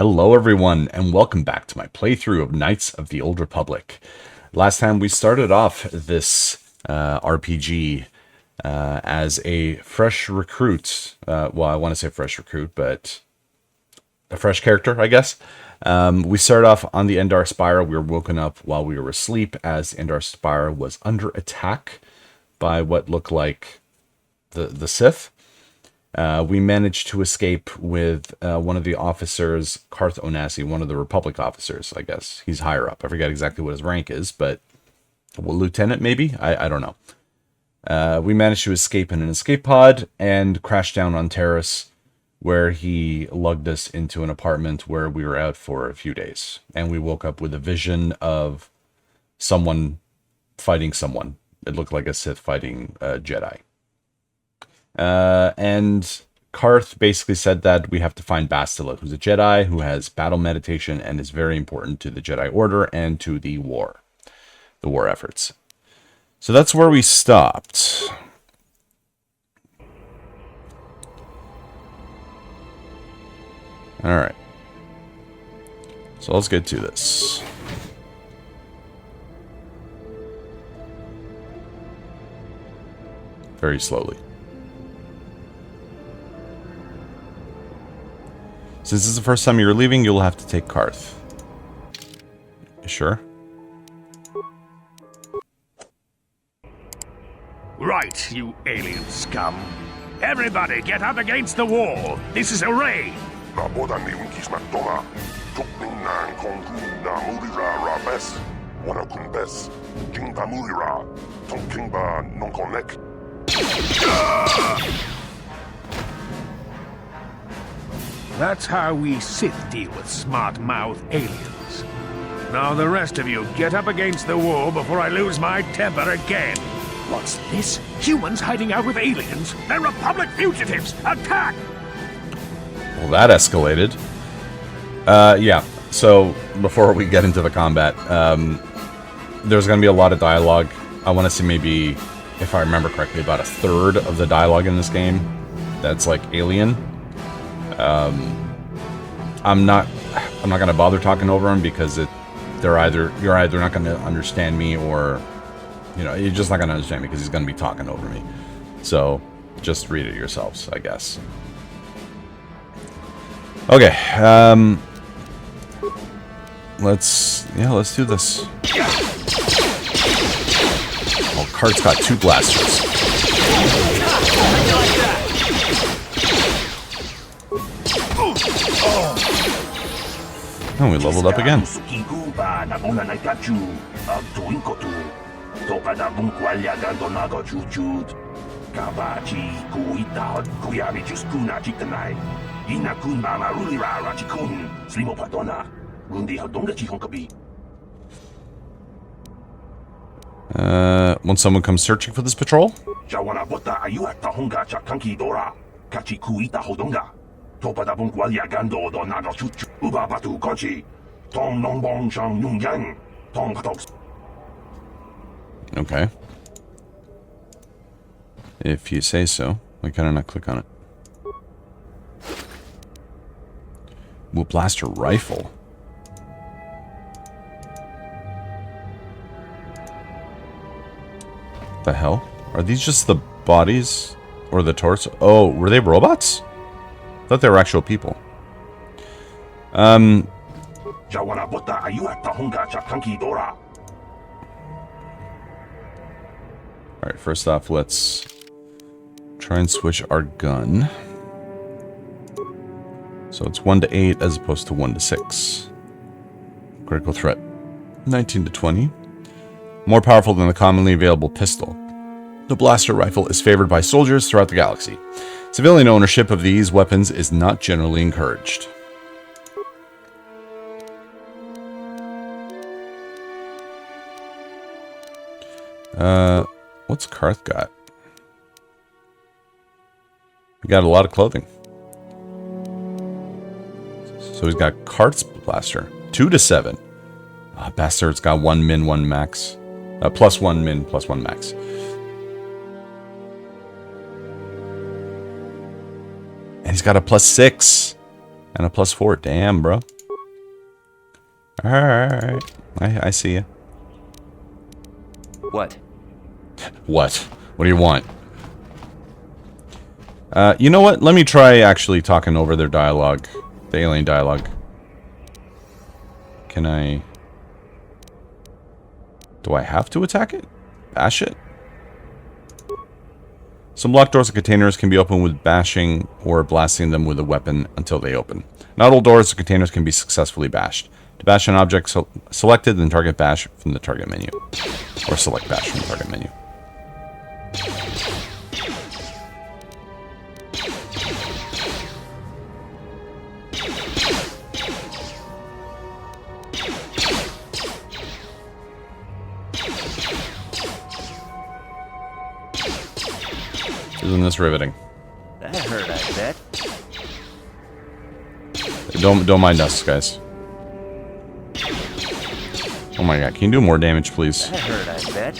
Hello everyone, and welcome back to my playthrough of Knights of the Old Republic. Last time we started off this RPG as a fresh recruit. Well, I want to say fresh recruit, but a fresh character, I guess. We started off on the Endar Spire. We were woken up while we were asleep as Endar Spire was under attack by what looked like the Sith. We managed to escape with one of the officers, Karth Onasi, one of the Republic officers, I guess. He's higher up. I forget exactly what his rank is, but lieutenant maybe? I don't know. We managed to escape in an escape pod and crash down on Terrace, where he lugged us into an apartment where we were out for a few days. And we woke up with a vision of someone fighting someone. It looked like a Sith fighting a Jedi. And Karth basically said that we have to find Bastila, who's a Jedi who has battle meditation and is very important to the Jedi Order and to the war efforts. So that's where we stopped. All right. So let's get to this. Very slowly. Since this is the first time you're leaving, you'll have to take Karth. You sure? Right, you alien scum. Everybody get up against the wall. This is a raid. That's how we Sith deal with smart-mouthed aliens. Now the rest of you get up against the wall before I lose my temper again. What's this? Humans hiding out with aliens? They're Republic fugitives! Attack! Well, that escalated. Yeah, so before we get into the combat, there's going to be a lot of dialogue. I want to say maybe, if I remember correctly, about a third of the dialogue in this game that's like alien. I'm not gonna bother talking over them because you're either not gonna understand me or, you know, you're just not gonna understand me because he's gonna be talking over me. So just read it yourselves, I guess. Okay. Let's do this. Oh, Karth's got 2 blasters. Oh, we leveled up again. When someone comes searching for this patrol? Okay. If you say so. Why can I not click on it? Ooh, blaster rifle. The hell? Are these just the bodies? Or the torso? Oh, were they robots? I thought they were actual people. Alright, first off, let's try and switch our gun. So it's 1 to 8 as opposed to 1 to 6. Critical threat 19 to 20. More powerful than the commonly available pistol. The blaster rifle is favored by soldiers throughout the galaxy. Civilian ownership of these weapons is not generally encouraged. What's Karth got? He got a lot of clothing. So he's got Karth's blaster. 2 to 7. Bastard's got 1 min, 1 max. Plus 1 min, plus 1 max. And he's got a plus 6. And a +4. Damn, bro. Alright. I see you. What? What? What do you want? You know what? Let me try actually talking over their dialogue. The alien dialogue. Can I... Do I have to attack it? Bash it? Some locked doors and containers can be opened with bashing or blasting them with a weapon until they open. Not all doors or containers can be successfully bashed. To bash an object selected, then target bash from the target menu. Or select bash from the target menu. Isn't this riveting? That hurt, I bet. Don't mind us, guys. Oh my god, can you do more damage, please? That hurt, I bet.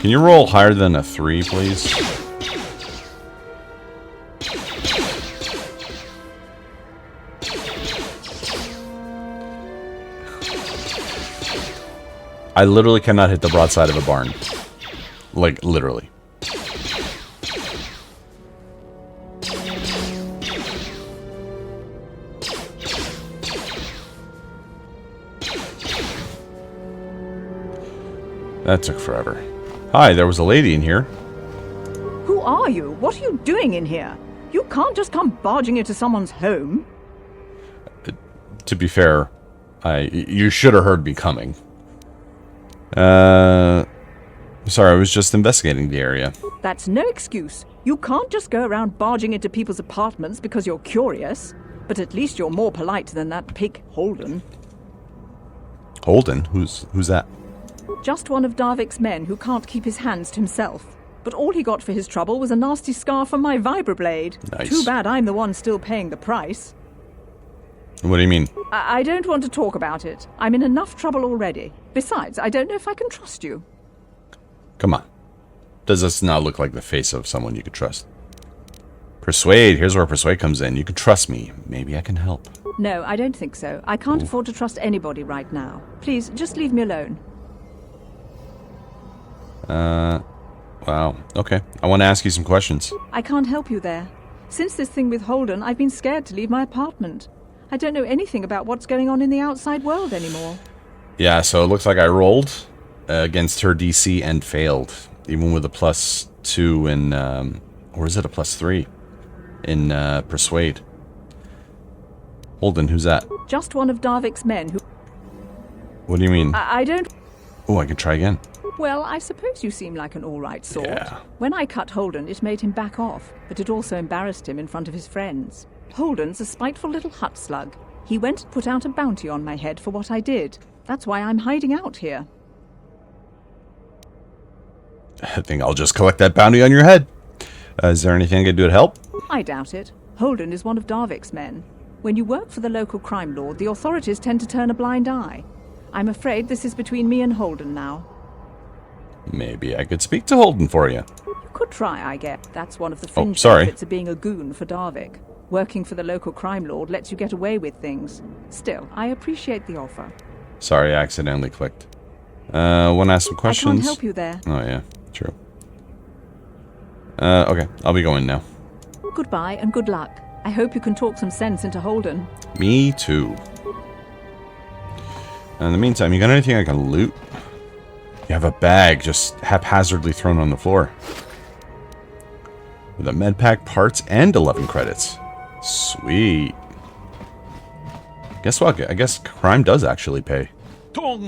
Can you roll higher than a 3, please? I literally cannot hit the broadside of a barn. Like, literally. That took forever. Hi, there was a lady in here. Who are you? What are you doing in here? You can't just come barging into someone's home. To be fair, you should have heard me coming. Sorry, I was just investigating the area. That's no excuse. You can't just go around barging into people's apartments because you're curious. But at least you're more polite than that pig Holden. Holden? Who's that? Just one of Darvik's men who can't keep his hands to himself. But all he got for his trouble was a nasty scar from my vibroblade. Nice. Too bad I'm the one still paying the price. What do you mean? I don't want to talk about it. I'm in enough trouble already. Besides, I don't know if I can trust you. Come on. Does this not look like the face of someone you could trust? Persuade. Here's where persuade comes in. You can trust me. Maybe I can help. No, I don't think so. I can't afford to trust anybody right now. Please, just leave me alone. Wow. Okay. I want to ask you some questions. I can't help you there. Since this thing with Holden, I've been scared to leave my apartment. I don't know anything about what's going on in the outside world anymore. Yeah, so it looks like I rolled against her DC and failed. Even with a +2 in, or is it a +3 in Persuade? Holden, who's that? Just one of Darvik's men who... What do you mean? I don't... Oh, I can try again. Well, I suppose you seem like an all-right sort. Yeah. When I cut Holden, it made him back off, but it also embarrassed him in front of his friends. Holden's a spiteful little hut slug. He went and put out a bounty on my head for what I did. That's why I'm hiding out here. I think I'll just collect that bounty on your head. Is there anything I can do to help? I doubt it. Holden is one of Darvik's men. When you work for the local crime lord, the authorities tend to turn a blind eye. I'm afraid this is between me and Holden now. Maybe I could speak to Holden for you. You could try, I guess. That's one of the fringe sorry. benefits of being a goon for Darvik. Working for the local crime lord lets you get away with things. Still, I appreciate the offer. Sorry, I accidentally clicked. Want to ask some questions? I can't help you there. Oh, yeah. True. Okay. I'll be going now. Goodbye and good luck. I hope you can talk some sense into Holden. Me too. In the meantime, you got anything I can loot? You have a bag just haphazardly thrown on the floor. With a med pack, parts, and 11 credits. Sweet. Guess what? I guess crime does actually pay. Well,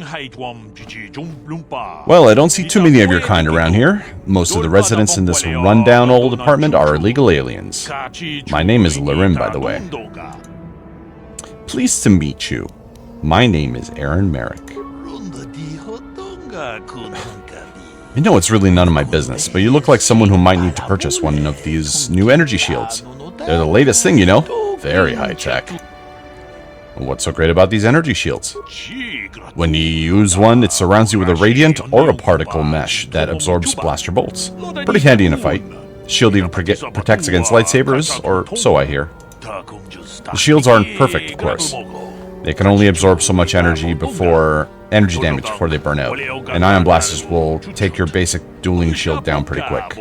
I don't see too many of your kind around here. Most of the residents in this rundown old apartment are illegal aliens. My name is Larim, by the way. Pleased to meet you. My name is Aaron Merrick. You know, it's really none of my business, but you look like someone who might need to purchase one of these new energy shields. They're the latest thing, you know? Very high tech. What's so great about these energy shields? When you use one, it surrounds you with a radiant or a particle mesh that absorbs blaster bolts. Pretty handy in a fight. The shield even protects against lightsabers, or so I hear. The shields aren't perfect, of course. They can only absorb so much energy damage before they burn out. And ion blasters will take your basic dueling shield down pretty quick.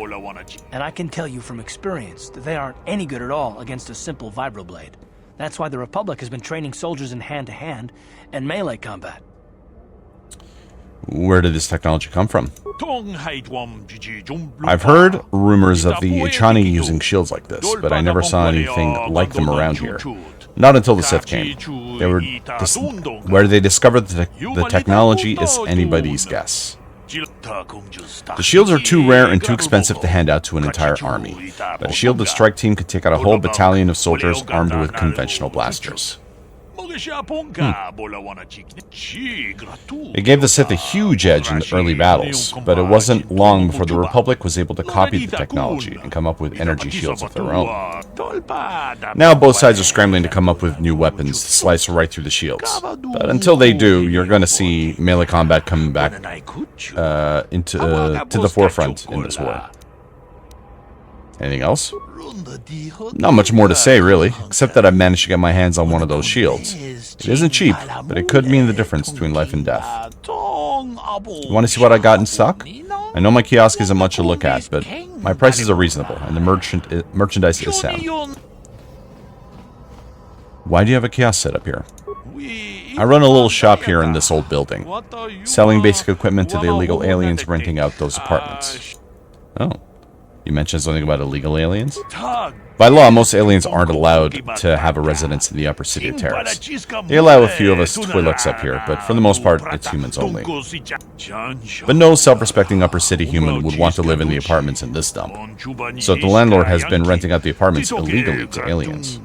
And I can tell you from experience that they aren't any good at all against a simple vibroblade. That's why the Republic has been training soldiers in hand-to-hand and melee combat. Where did this technology come from? I've heard rumors of the Ichani using shields like this, but I never saw anything like them around here. Not until the Sith came. Where they discovered the technology is anybody's guess. The shields are too rare and too expensive to hand out to an entire army, but a shielded strike team could take out a whole battalion of soldiers armed with conventional blasters. It gave the Sith a huge edge in the early battles, but it wasn't long before the Republic was able to copy the technology and come up with energy shields of their own. Now both sides are scrambling to come up with new weapons to slice right through the shields. But until they do, you're going to see melee combat coming back to the forefront in this war. Anything else? Not much more to say, really, except that I managed to get my hands on one of those shields. It isn't cheap, but it could mean the difference between life and death. You want to see what I got in stock? I know my kiosk isn't much to look at, but my prices are reasonable, and the merchandise is sound. Why do you have a kiosk set up here? I run a little shop here in this old building, selling basic equipment to the illegal aliens renting out those apartments. Oh. You mentioned something about illegal aliens? By law, most aliens aren't allowed to have a residence in the upper city of Terrace. They allow a few of us Twi'leks up here, but for the most part, it's humans only. But no self-respecting upper city human would want to live in the apartments in this dump. So the landlord has been renting out the apartments illegally to aliens.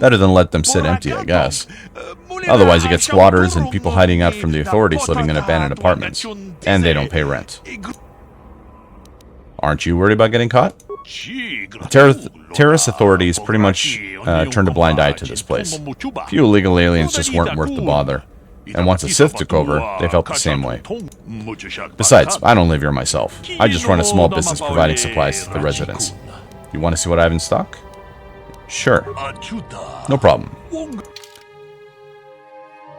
Better than let them sit empty, I guess. Otherwise, you get squatters and people hiding out from the authorities living in abandoned apartments. And they don't pay rent. Aren't you worried about getting caught? The terrorist authorities pretty much turned a blind eye to this place. Few illegal aliens just weren't worth the bother. And once a Sith took over, they felt the same way. Besides, I don't live here myself. I just run a small business providing supplies to the residents. You want to see what I have in stock? Sure. No problem.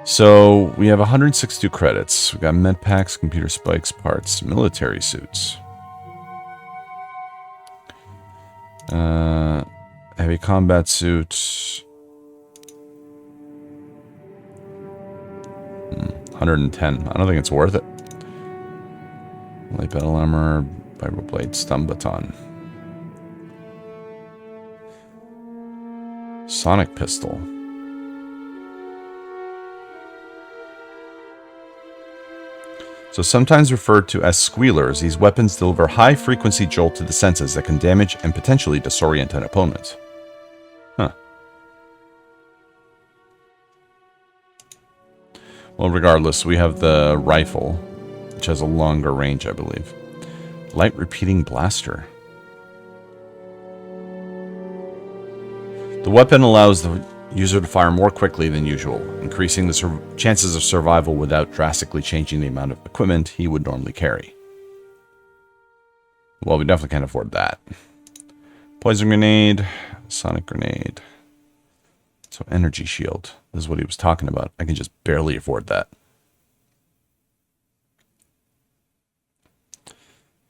So, we have 162 credits. We got med packs, computer spikes, parts, military suits. Heavy combat suit. 110. I don't think it's worth it. Light battle armor, vibroblade, stun baton. Sonic pistol. So sometimes referred to as squealers, these weapons deliver high-frequency jolt to the senses that can damage and potentially disorient an opponent. Huh. Well, regardless, we have the rifle, which has a longer range, I believe. Light repeating blaster. The weapon allows the user to fire more quickly than usual, increasing the chances of survival without drastically changing the amount of equipment he would normally carry. Well, we definitely can't afford that. Poison grenade, sonic grenade. So energy shield. This is what he was talking about. I can just barely afford that.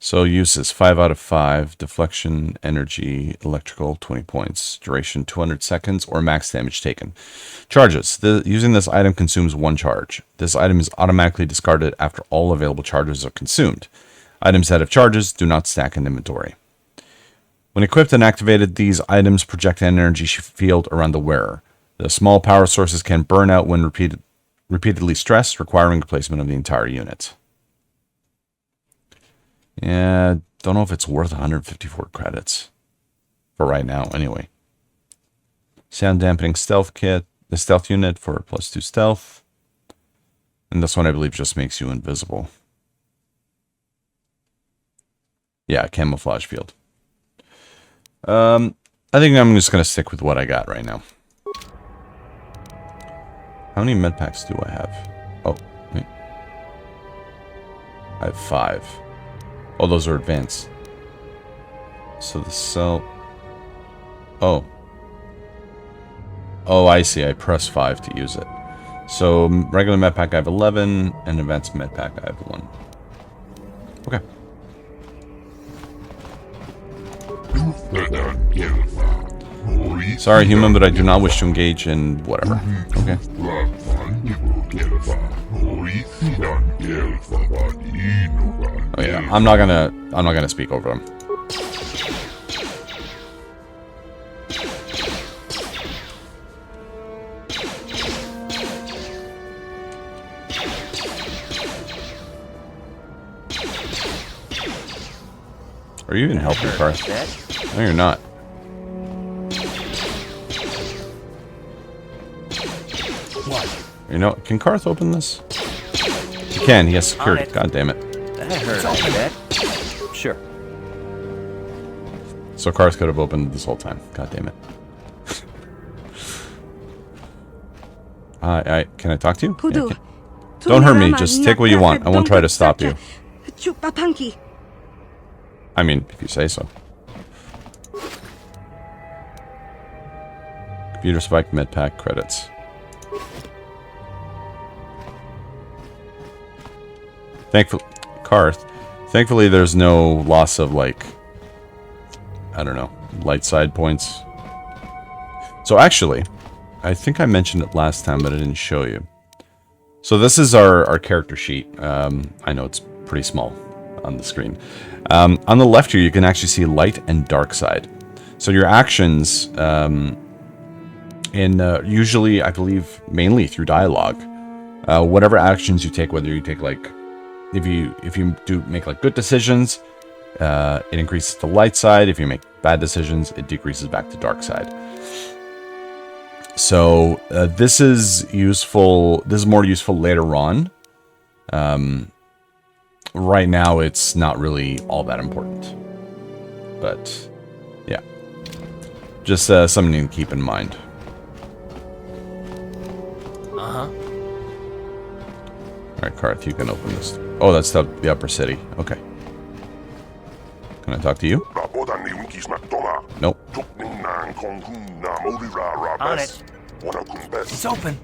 So uses 5 out of 5, deflection, energy, electrical, 20 points, duration 200 seconds, or max damage taken. Charges. Using this item consumes 1 charge. This item is automatically discarded after all available charges are consumed. Items that have charges do not stack in inventory. When equipped and activated, these items project an energy field around the wearer. The small power sources can burn out when repeatedly stressed, requiring replacement of the entire unit. Yeah, don't know if it's worth 154 credits. For right now, anyway. Sound dampening stealth kit. The stealth unit for +2 stealth. And this one, I believe, just makes you invisible. Yeah, camouflage field. I think I'm just going to stick with what I got right now. How many med packs do I have? Oh, wait. I have 5. Oh, those are advanced. So the cell... Oh. Oh, I see. I press 5 to use it. So, regular med pack I have 11, and advanced med pack I have 1. Okay. Sorry, human, but I do not wish to engage in whatever. Okay. Oh yeah, I'm not gonna speak over him. Are you even helping, Karth? No, you're not. What? You know, can Karth open this? He can. He has security. God damn it. That hurt, I bet. Sure. So Karth could have opened this whole time. God damn it. Can I talk to you? Yeah, don't hurt me. Just take what you want. I won't try to stop you. I mean, if you say so. Computer spike medpack credits. Thankfully there's no loss of, like, I don't know, light side points. So actually, I think I mentioned it last time, but I didn't show you. So this is our character sheet. I know it's pretty small on the screen. On the left here, you can actually see light and dark side. So your actions, usually, I believe, mainly through dialogue, whatever actions you take, whether you take, like, if you do make, like, good decisions, it increases the light side. If you make bad decisions, it decreases back to dark side. So this is useful. This is more useful later on. Right now, it's not really all that important. But yeah, just something to keep in mind. Uh-huh. All right, Karth, you can open this. Oh, that's the upper city. Okay. Can I talk to you? Nope. On it. It's open.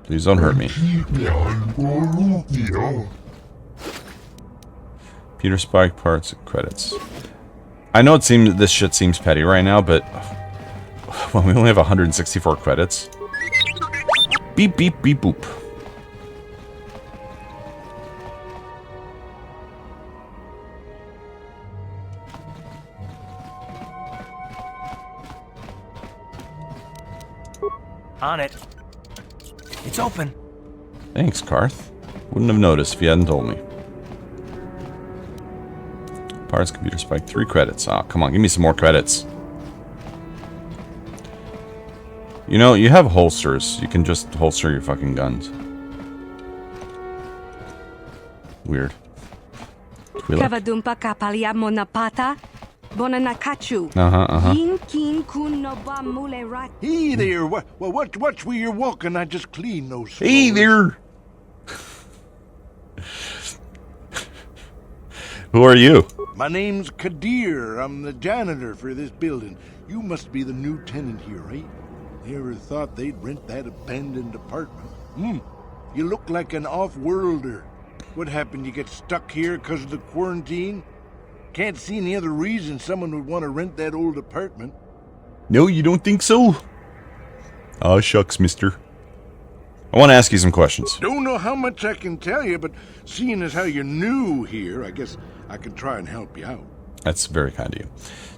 Please don't hurt me. Peter Spike parts and credits. I know this shit seems petty right now, but well, we only have 164 credits. Beep beep beep boop. On it. It's open. Thanks, Karth. Wouldn't have noticed if you hadn't told me. Parts, computer spike, 3 credits. Ah, come on, give me some more credits. You know, you have holsters. You can just holster your fucking guns. Weird. Kavadumpa kapalia monapata. Bonanakachu. Hey there, watch where you're walking. I just cleaned those floors. Hey there! Who are you? My name's Kadir. I'm the janitor for this building. You must be the new tenant here, right? Never thought they'd rent that abandoned apartment. You look like an off-worlder. What happened? You get stuck here because of the quarantine? Can't see any other reason someone would want to rent that old apartment. No, you don't think so? Aw, shucks, mister. I want to ask you some questions. Don't know how much I can tell you, but seeing as how you're new here, I guess I can try and help you out. That's very kind of you.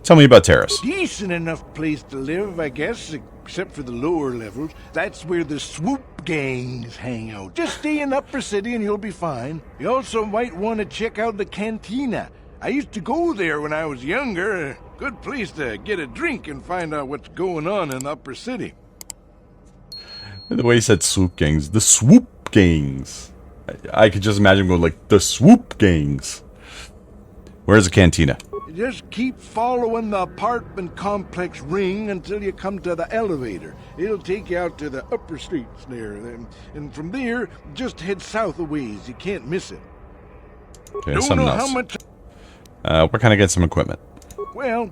Tell me about Terrace. Decent enough place to live, I guess, except for the lower levels. That's where the swoop gangs hang out. Just stay in Upper City and you'll be fine. You also might want to check out the cantina. I used to go there when I was younger. A good place to get a drink and find out what's going on in the Upper City. The way he said swoop gangs. The swoop gangs. I could just imagine going like, the swoop gangs. Where's the cantina? Just keep following the apartment complex ring until you come to the elevator. It'll take you out to the upper streets there. And from there, just head south a ways. You can't miss it. Okay, Don't something know else. how much... Where can I get some equipment? Well,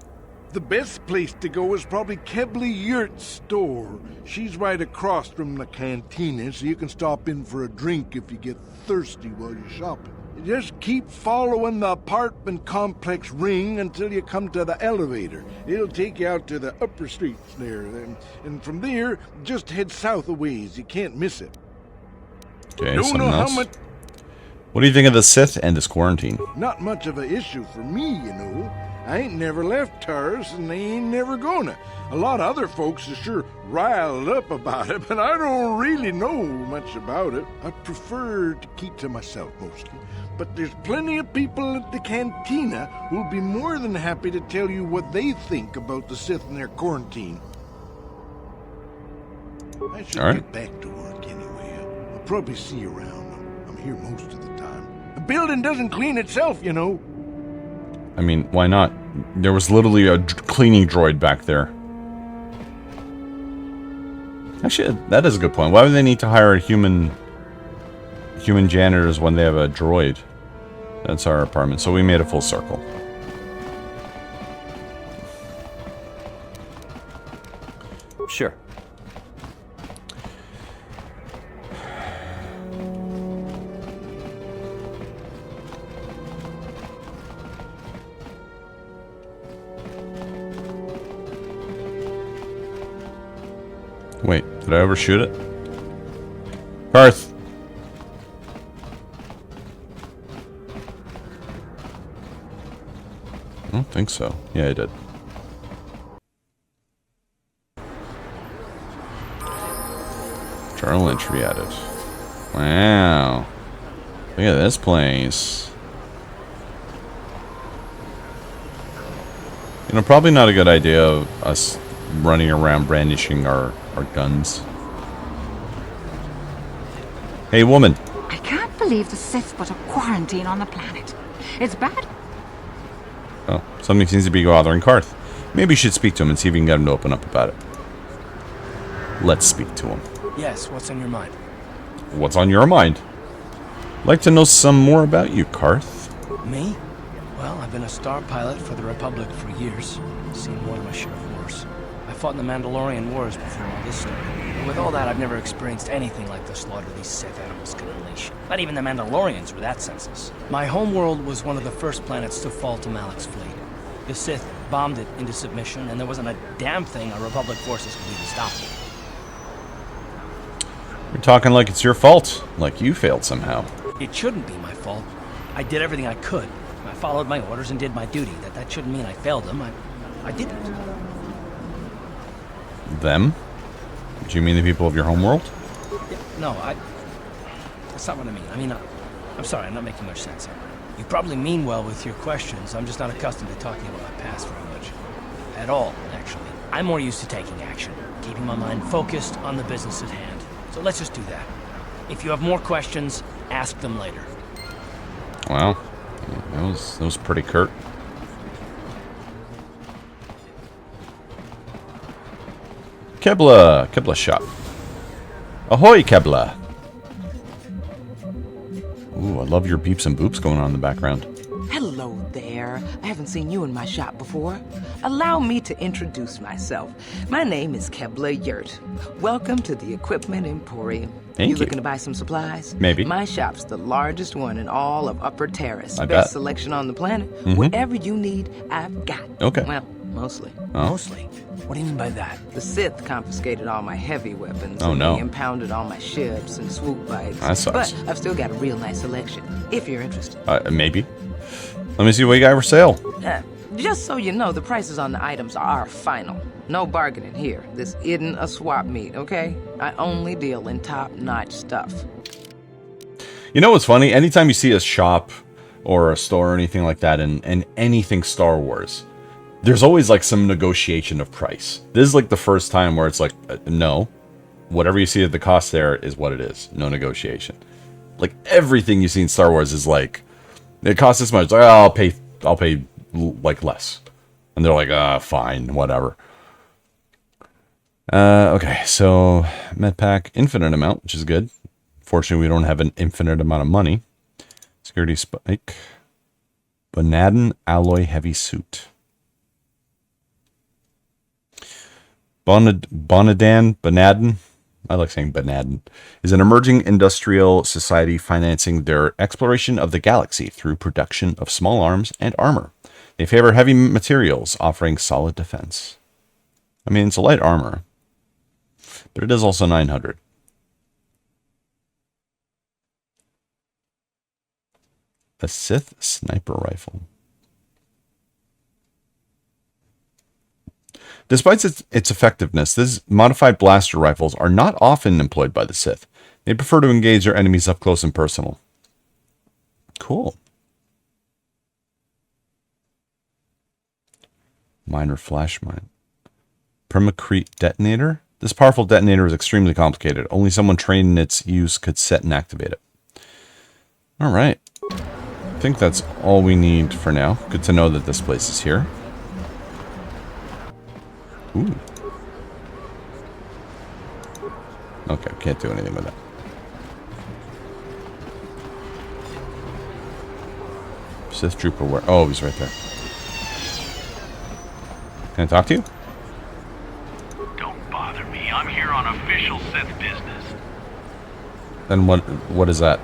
the best place to go is probably Kebla Yurt's store. She's right across from the cantina, so you can stop in for a drink if you get thirsty while you're shopping. Just keep following the apartment complex ring until you come to the elevator. It'll take you out to the upper streets there. And from there, just head south a ways. You can't miss it. Okay, Don't something know how else. much... What do you think of the Sith and this quarantine? Not much of an issue for me, you know. I ain't never left Taurus, and they ain't never gonna. A lot of other folks are sure riled up about it, but I don't really know much about it. I prefer to keep to myself mostly. But there's plenty of people at the cantina who'll be more than happy to tell you what they think about the Sith and their quarantine. I should get back to work anyway. I'll probably see you around. I'm here most of the time. The building doesn't clean itself, you know. I mean, why not? There was literally a cleaning droid back there. Actually, that is a good point. Why would they need to hire a human janitors when they have a droid? That's our apartment. So we made a full circle. Sure. Wait, did I overshoot it? Garth! I don't think so. Yeah, I did. Journal entry added. Wow. Look at this place. You know, probably not a good idea of us running around brandishing our guns. Hey, woman. I can't believe the Sith put a quarantine on the planet. It's bad. Oh, something seems to be bothering Karth. Maybe you should speak to him and see if we can get him to open up about it. Let's speak to him. Yes, what's on your mind? What's on your mind? I'd like to know some more about you, Karth. Me? Well, I've been a star pilot for the Republic for years. Seen more than my share of wars. I fought in the Mandalorian Wars before all this started. And with all that, I've never experienced anything like the slaughter these Sith animals can unleash. Not even the Mandalorians were that senseless. My homeworld was one of the first planets to fall to Malak's fleet. The Sith bombed it into submission, and there wasn't a damn thing our Republic forces could do to stop it. You're talking like it's your fault. Like you failed somehow. It shouldn't be my fault. I did everything I could. I followed my orders and did my duty. That shouldn't mean I failed them. I didn't. Them? Do you mean the people of your homeworld? Yeah, no, that's not what I mean. I mean, I'm sorry, I'm not making much sense. You probably mean well with your questions. I'm just not accustomed to talking about my past very much. At all, actually. I'm more used to taking action, keeping my mind focused on the business at hand. So let's just do that. If you have more questions, ask them later. Wow. That was pretty curt. Kebla shop. Ahoy, Kebla. Ooh, I love your beeps and boops going on in the background. Hello there. I haven't seen you in my shop before. Allow me to introduce myself. My name is Kebla Yurt. Welcome to the Equipment Emporium. Thank you. Looking to buy some supplies? Maybe. My shop's the largest one in all of Upper Terrace. I Best bet. selection on the planet. Mhm. Whatever you need, I've got. Okay. Well, mostly. Oh. Mostly? What do you mean by that? The Sith confiscated all my heavy weapons. Oh, and no. They impounded all my ships and swoop bites. That sucks. But I've still got a real nice selection, if you're interested. Maybe. Let me see what you got for sale. Just so you know, the prices on the items are final. No bargaining here. This isn't a swap meet, okay? I only deal in top-notch stuff. You know what's funny? Anytime you see a shop or a store or anything like that and anything Star Wars, there's always like some negotiation of price. This is like the first time where it's like, no, whatever you see at the cost there is what it is. No negotiation. Like everything you see in Star Wars is like, it costs this much. Like, oh, I'll pay like less. And they're like, fine, whatever. Okay, so med pack, infinite amount, which is good. Fortunately, we don't have an infinite amount of money. Security spike. Bonadin alloy heavy suit. Bonadin, I like saying Bonadin, is an emerging industrial society financing their exploration of the galaxy through production of small arms and armor. They favor heavy materials, offering solid defense. I mean, it's a light armor, but it is also 900. A Sith sniper rifle. Despite its effectiveness, these modified blaster rifles are not often employed by the Sith. They prefer to engage their enemies up close and personal. Cool. Minor flash mine. Permacrete detonator. This powerful detonator is extremely complicated. Only someone trained in its use could set and activate it. All right. I think that's all we need for now. Good to know that this place is here. Ooh. Okay, can't do anything with that. Sith Trooper where? Oh, he's right there. Can I talk to you? Don't bother me. I'm here on official Sith business. Then what is that?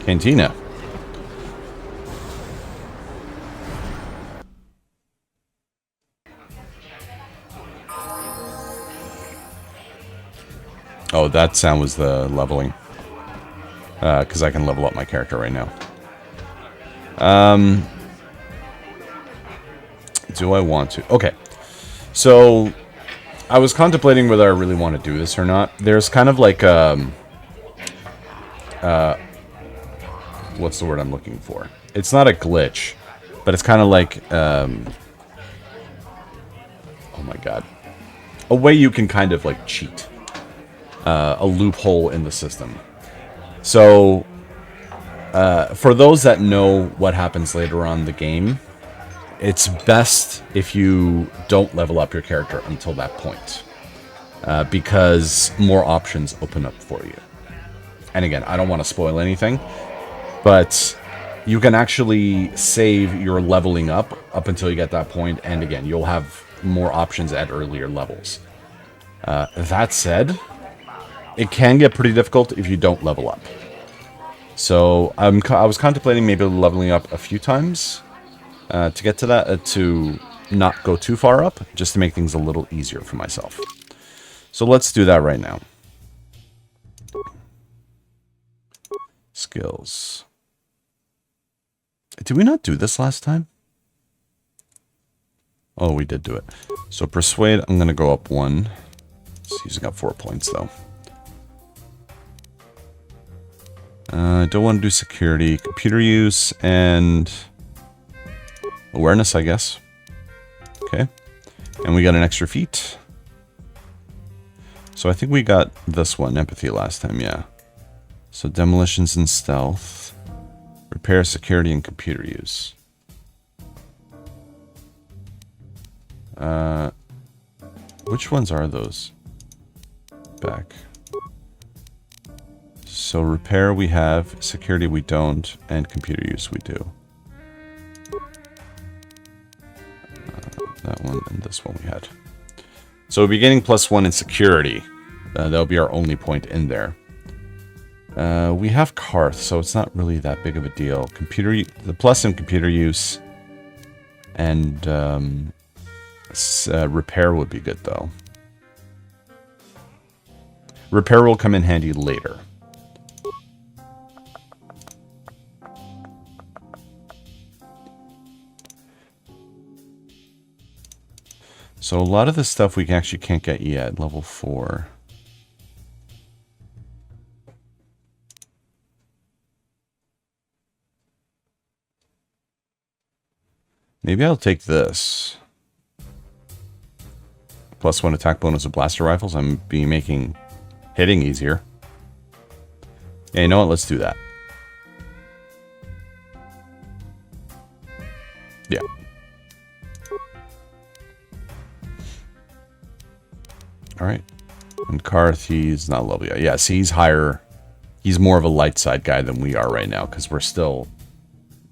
Cantina. Oh, that sound was the leveling. Because I can level up my character right now. Do I want to? Okay. So, I was contemplating whether I really want to do this or not. There's kind of like, what's the word I'm looking for? It's not a glitch, but it's kind of like, oh my god. A way you can kind of like cheat. A loophole in the system. So, for those that know what happens later on in the game, it's best if you don't level up your character until that point. Because more options open up for you. And again, I don't want to spoil anything, but you can actually save your leveling up until you get that point, and again, you'll have more options at earlier levels. That said, it can get pretty difficult if you don't level up. So I was contemplating maybe leveling up a few times to get to that, to not go too far up, just to make things a little easier for myself. So let's do that right now. Skills. Did we not do this last time? Oh, we did do it. So persuade, I'm going to go up 1. It's using up 4 points though. I don't want to do security, computer use, and awareness, I guess. Okay. And we got an extra feat. So I think we got this one, empathy, last time, yeah. So demolitions and stealth. Repair, security, and computer use. Which ones are those? Back. So repair we have, security we don't, and computer use we do. That one and this one we had. So we'll be getting +1 in security. That'll be our only point in there. We have Karth, so it's not really that big of a deal. The plus in computer use and repair would be good though. Repair will come in handy later. So a lot of the stuff we actually can't get yet, level 4. Maybe I'll take this. +1 attack bonus of blaster rifles. I'm be making hitting easier. Yeah, you know what? Let's do that. Yeah. All right. And Karth, he's not level yet. Yeah, see, he's higher. He's more of a light side guy than we are right now, because we're still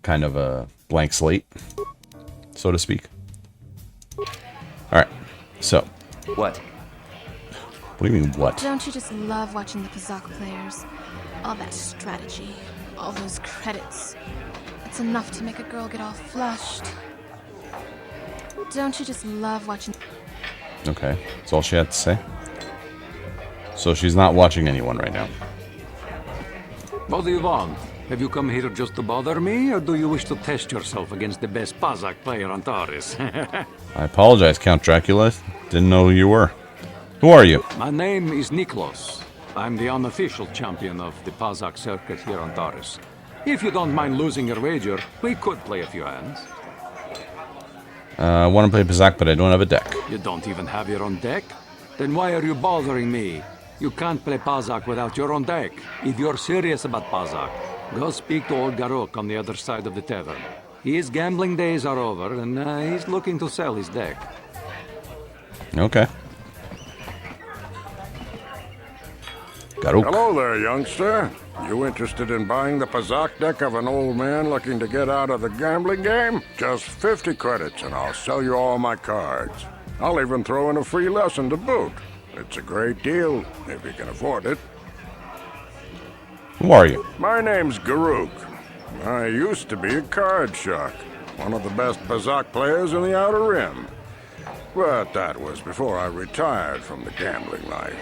kind of a blank slate, so to speak. All right. So. What? What do you mean, what? Don't you just love watching the Pazak players? All that strategy, all those credits. It's enough to make a girl get all flushed. Don't you just love watching... Okay, that's all she had to say. So she's not watching anyone right now. What do you want? Have you come here just to bother me, or do you wish to test yourself against the best Pazak player on Taurus? I apologize, Count Dracula. Didn't know who you were. Who are you? My name is Niklos. I'm the unofficial champion of the Pazak circuit here on Taurus. If you don't mind losing your wager, we could play a few hands. I want to play Pazak, but I don't have a deck. You don't even have your own deck? Then why are you bothering me? You can't play Pazak without your own deck. If you're serious about Pazak, go speak to old Garok on the other side of the tavern. His gambling days are over, and he's looking to sell his deck. Okay. Garok. Hello there, youngster. You interested in buying the Pazak deck of an old man looking to get out of the gambling game? Just 50 credits and I'll sell you all my cards. I'll even throw in a free lesson to boot. It's a great deal, if you can afford it. Who are you? My name's Garuk. I used to be a card shark, one of the best Pazak players in the Outer Rim. But that was before I retired from the gambling life.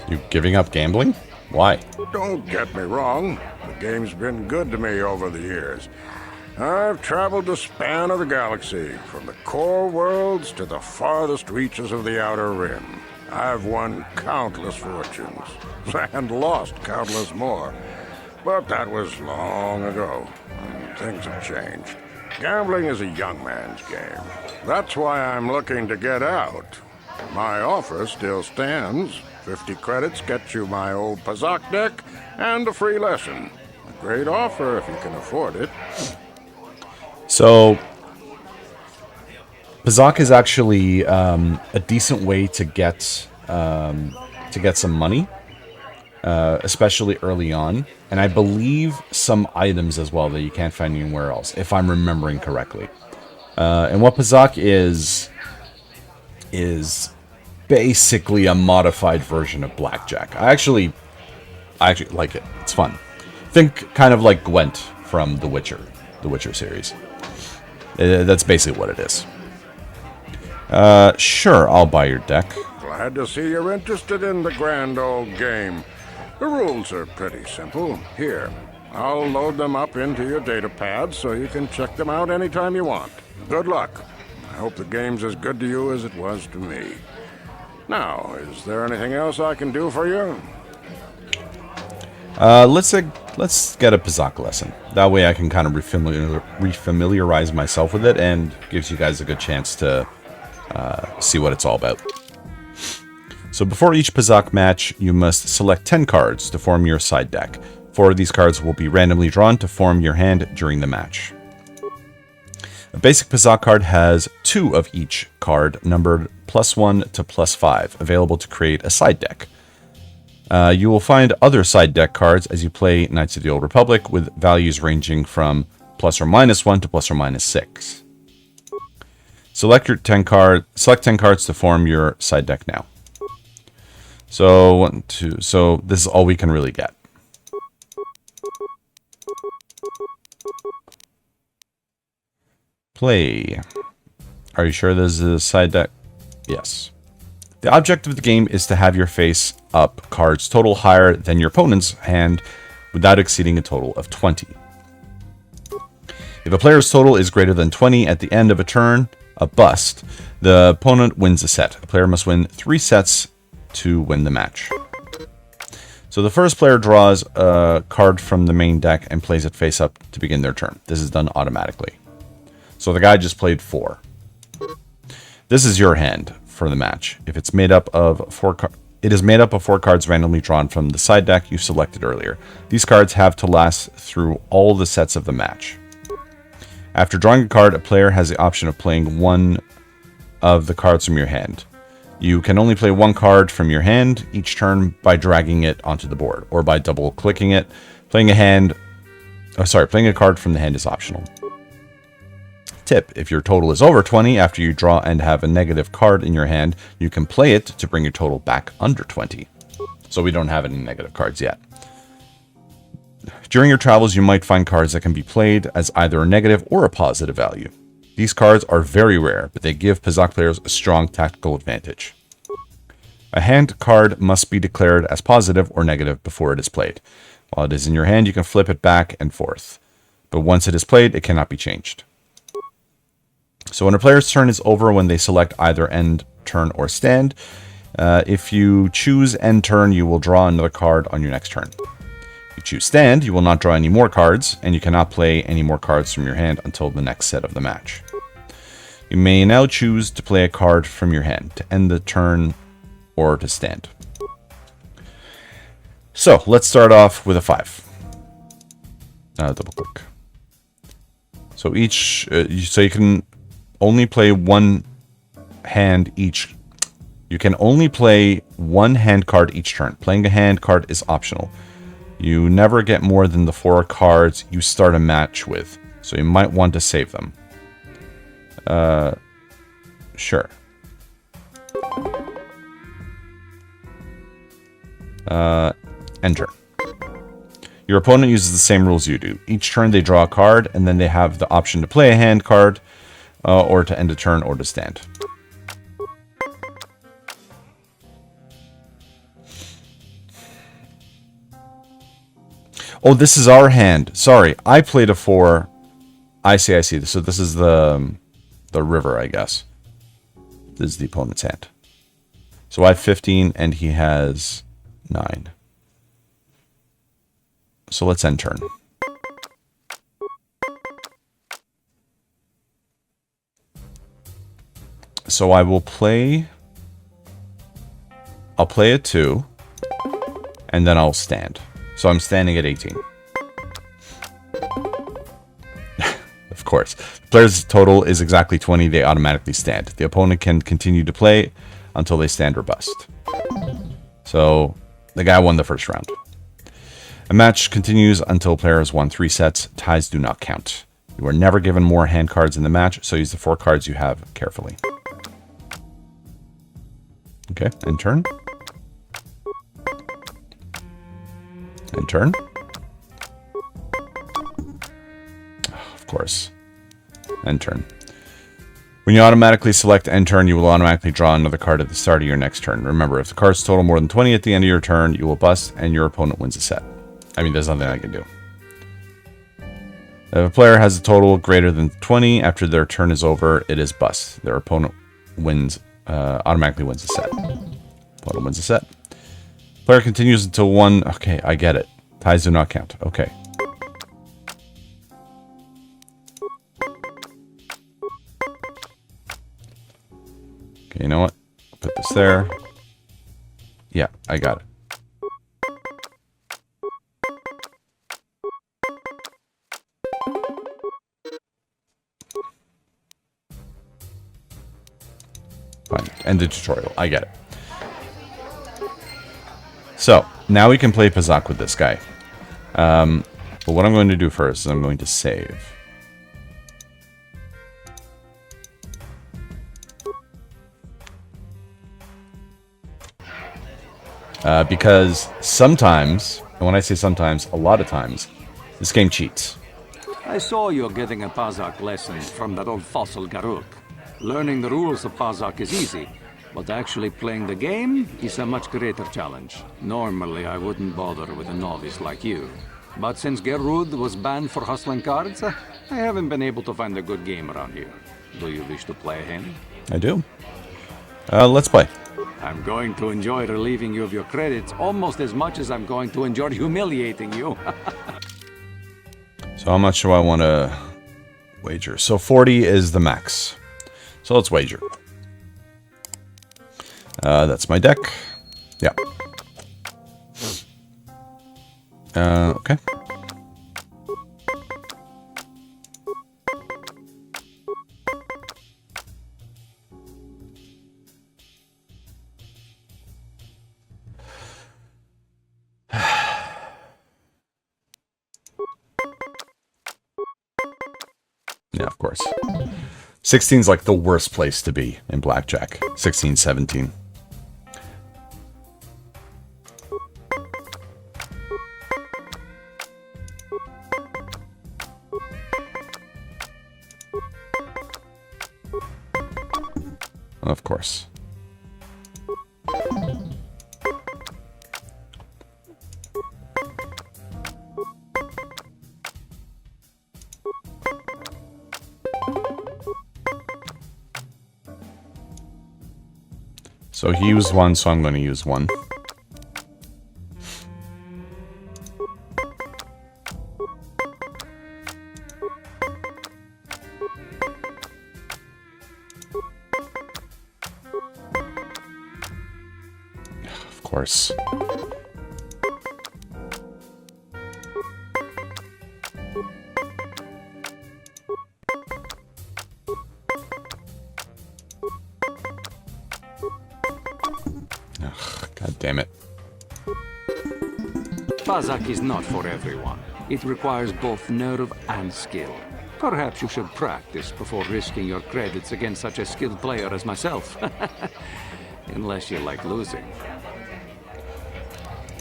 You giving up gambling? Why? Don't get me wrong. The game's been good to me over the years. I've traveled the span of the galaxy, from the core worlds to the farthest reaches of the Outer Rim. I've won countless fortunes, and lost countless more. But that was long ago, and things have changed. Gambling is a young man's game. That's why I'm looking to get out. My offer still stands. 50 credits gets you my old Pazak deck and a free lesson. A great offer if you can afford it. So, Pazak is actually a decent way to get some money, especially early on, and I believe some items as well that you can't find anywhere else, if I'm remembering correctly. And what Pazak is basically a modified version of blackjack. I actually like it. It's fun. Think kind of like Gwent from The Witcher series. That's basically what it is. Sure, I'll buy your deck. Glad to see you're interested in the grand old game. The rules are pretty simple. Here, I'll load them up into your data pad so you can check them out anytime you want. Good luck. I hope the game's as good to you as it was to me. Now, is there anything else I can do for you? Let's get a Pazak lesson. That way I can kind of refamiliarize myself with it, and gives you guys a good chance to see what it's all about. So before each Pazak match, you must select 10 cards to form your side deck. 4 of these cards will be randomly drawn to form your hand during the match. A basic Pazak card has 2 of each card, numbered +1 to +5, available to create a side deck. You will find other side deck cards as you play Knights of the Old Republic, with values ranging from ±1 to ±6. Select 10 cards to form your side deck now. So this is all we can really get. Play. Are you sure this is a side deck? Yes. The object of the game is to have your face-up cards total higher than your opponent's hand without exceeding a total of 20. If a player's total is greater than 20 at the end of a turn, a bust, the opponent wins a set. A player must win 3 sets to win the match. So the first player draws a card from the main deck and plays it face-up to begin their turn. This is done automatically. So the guy just played 4. This is your hand for the match. If it's made up of 4 it is made up of 4 cards randomly drawn from the side deck you selected earlier. These cards have to last through all the sets of the match. After drawing a card, a player has the option of playing one of the cards from your hand. You can only play one card from your hand each turn by dragging it onto the board, or by double-clicking it. Playing a card from the hand is optional. Tip: if your total is over 20 after you draw and have a negative card in your hand, you can play it to bring your total back under 20. So we don't have any negative cards yet. During your travels, you might find cards that can be played as either a negative or a positive value. These cards are very rare, but they give Pazaak players a strong tactical advantage. A hand card must be declared as positive or negative before it is played. While it is in your hand, you can flip it back and forth. But once it is played, it cannot be changed. So when a player's turn is over when they select either end turn or stand, if you choose end turn, you will draw another card on your next turn. If you choose stand, you will not draw any more cards, and you cannot play any more cards from your hand until the next set of the match. You may now choose to play a card from your hand to end the turn or to stand. So let's start off with a 5. Double click. So you can only play one hand each. You can only play one hand card each turn. Playing a hand card is optional. You never get more than the 4 cards you start a match with, so you might want to save them. Sure. Enter. Your opponent uses the same rules you do. Each turn they draw a card, and then they have the option to play a hand card, or to end a turn, or to stand. Oh, this is our hand. Sorry, I played a 4. I see. So this is the river, I guess. This is the opponent's hand. So I have 15, and he has 9. So let's end turn. So I will play... I'll play a 2, and then I'll stand. So I'm standing at 18. Of course. The player's total is exactly 20. They automatically stand. The opponent can continue to play until they stand or bust. So the guy won the first round. A match continues until player has won 3 sets. Ties do not count. You are never given more hand cards in the match, so use the 4 cards you have carefully. Okay, end turn. End turn. Of course. End turn. When you automatically select end turn, you will automatically draw another card at the start of your next turn. Remember, if the cards total more than 20 at the end of your turn, you will bust and your opponent wins a set. I mean, there's nothing I can do. If a player has a total greater than 20 after their turn is over, it is bust. Their opponent wins, automatically wins a set. Opponent wins a set. Player continues until 1. Okay, I get it. Ties do not count. Okay. Okay, you know what? Put this there. Yeah, I got it. Fine. End the tutorial. I get it. So, now we can play Pazaak with this guy. But what I'm going to do first is I'm going to save. Because sometimes, and when I say sometimes, a lot of times, this game cheats. I saw you getting a Pazaak lesson from that old fossil Garuk. Learning the rules of Pazaak is easy, but actually playing the game is a much greater challenge. Normally, I wouldn't bother with a novice like you. But since Gerud was banned for hustling cards, I haven't been able to find a good game around here. Do you wish to play a hand? I do. Let's play. I'm going to enjoy relieving you of your credits almost as much as I'm going to enjoy humiliating you. So how much do I want to wager? So 40 is the max. So let's wager. That's my deck. Yeah. Okay. course. 16's like the worst place to be in blackjack. 16, 17. Of course. So he used one, so I'm going to use one. Of course. God damn it. Pazak is not for everyone. It requires both nerve and skill. Perhaps you should practice before risking your credits against such a skilled player as myself. Unless you like losing.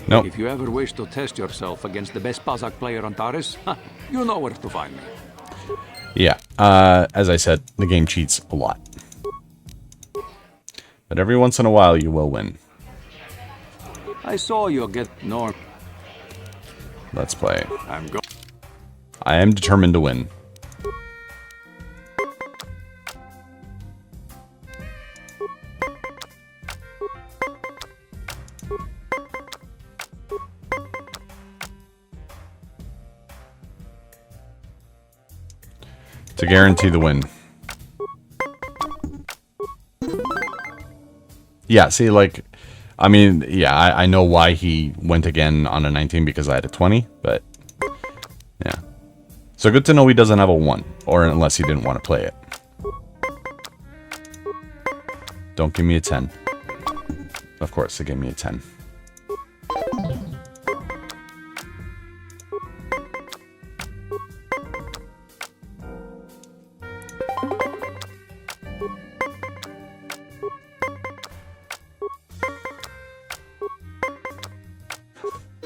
No. If you ever wish to test yourself against the best Pazak player on Taris, you know where to find me. Yeah, as I said, the game cheats a lot. But every once in a while you will win. I saw you get Norm. Let's play. I'm go. I am determined to win. To guarantee the win. Yeah, see, like, I mean, yeah, I know why he went again on a 19 because I had a 20, but yeah. So good to know he doesn't have a 1, or unless he didn't want to play it. Don't give me a 10. Of course, they gave me a 10.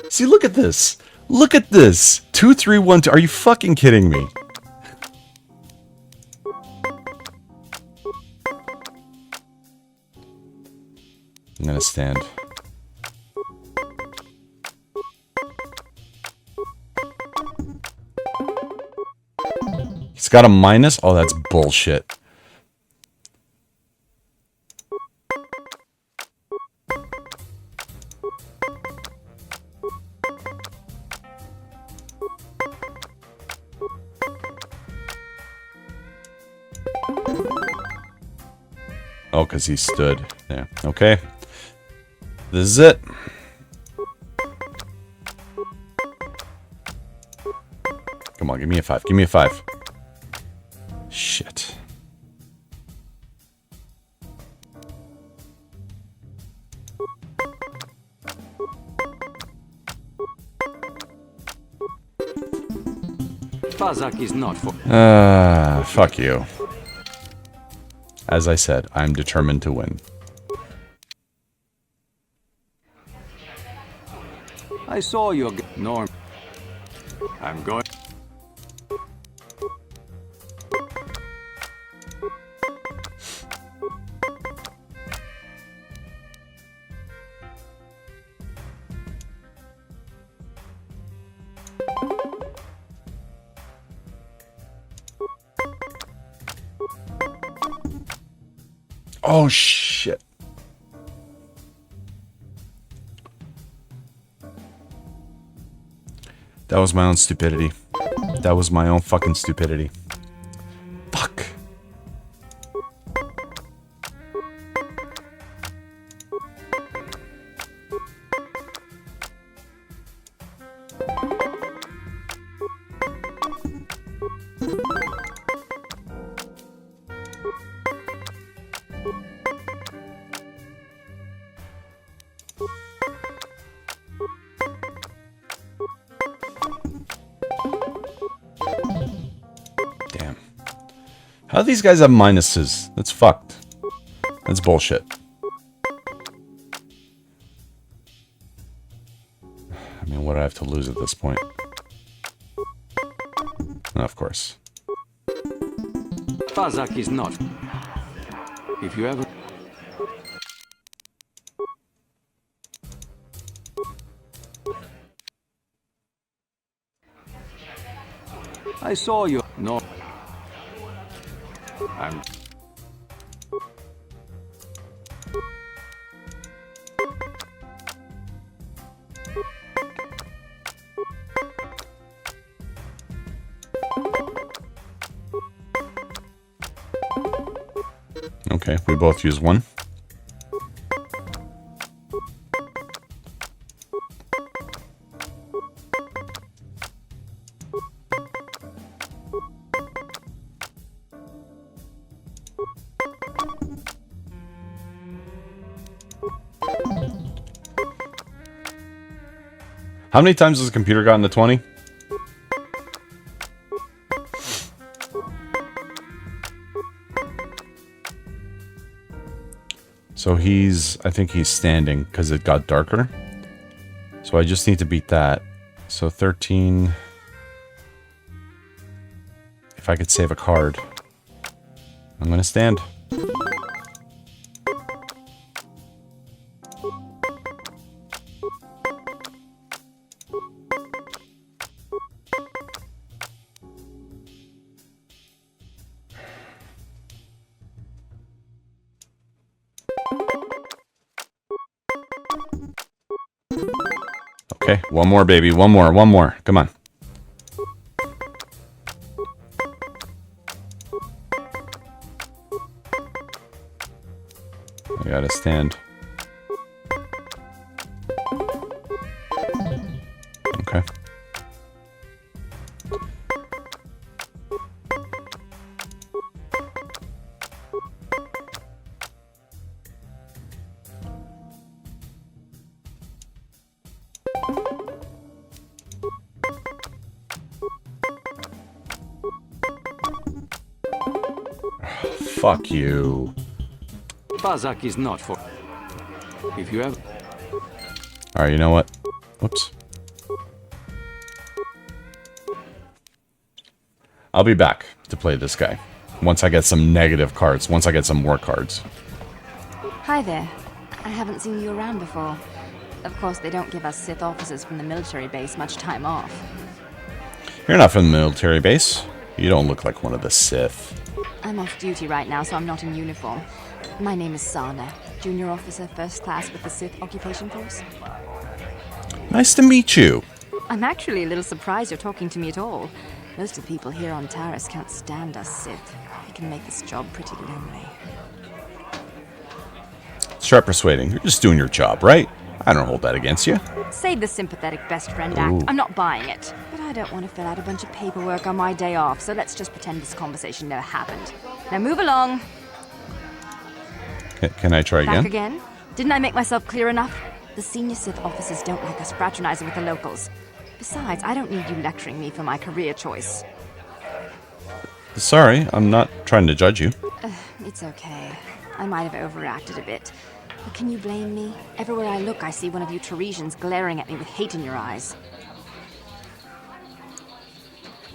See, look at this. Look at this. 2, 3, 1, 2. Are you fucking kidding me? I'm gonna stand. He's got a minus? Oh, that's bullshit. Oh, because he stood there. Okay. This is it. Come on, give me a 5. Give me a 5. Shit. Pazak is not for. Fuck you. As I said, I'm determined to win. I saw you get Norm. I'm going. Oh, shit. That was my own stupidity. That was my own fucking stupidity. Fuck. How do these guys have minuses? That's fucked. That's bullshit. I mean, what do I have to lose at this point? No, of course. Pazak is not. If you ever... I saw you. No. I'm... Okay, we both use one. How many times has the computer gotten to 20? So I think he's standing because it got darker. So I just need to beat that. So 13. If I could save a card. I'm going to stand. Okay, one more, baby. One more. Come on. I gotta stand. Okay. Fuck you. Pazak is not for... If you ever... Alright, you know what? Whoops. I'll be back to play this guy. Once I get some negative cards. Once I get some more cards. Hi there. I haven't seen you around before. Of course, they don't give us Sith officers from the military base much time off. You're not from the military base. You don't look like one of the Sith. I'm off duty right now, so I'm not in uniform. My name is Sana, junior officer, first class with the Sith occupation force. Nice to meet you. I'm actually a little surprised you're talking to me at all. Most of the people here on Taris can't stand us Sith. They can make this job pretty lonely. Start persuading. You're just doing your job, right? I don't hold that against you. Save the sympathetic best friend act. I'm not buying it. But I don't want to fill out a bunch of paperwork on my day off, so let's just pretend this conversation never happened. Now move along. Can I try again? Back again? Didn't I make myself clear enough? The senior Sith officers don't like us fraternizing with the locals. Besides, I don't need you lecturing me for my career choice. Sorry, I'm not trying to judge you. It's okay. I might have overreacted a bit. But can you blame me? Everywhere I look, I see one of you Teresians glaring at me with hate in your eyes.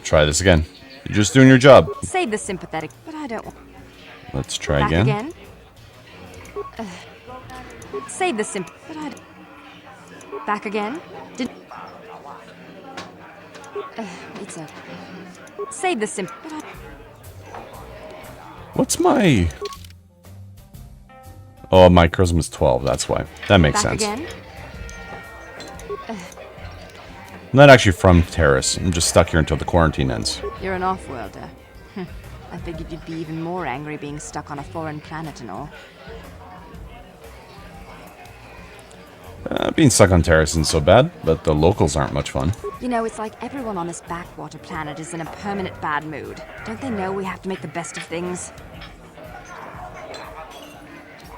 Try this again. You're just doing your job. Save the sympathetic, but I don't want... Let's try Back again. Save the but I don't... Back again? It's okay. Save the but I... What's my... Oh, my charisma's 12, that's why. That makes sense. Again? I'm not actually from Taris. I'm just stuck here until the quarantine ends. You're an off-worlder. I figured you'd be even more angry being stuck on a foreign planet and all. Being stuck on Taris isn't so bad, but the locals aren't much fun. You know, it's like everyone on this backwater planet is in a permanent bad mood. Don't they know we have to make the best of things?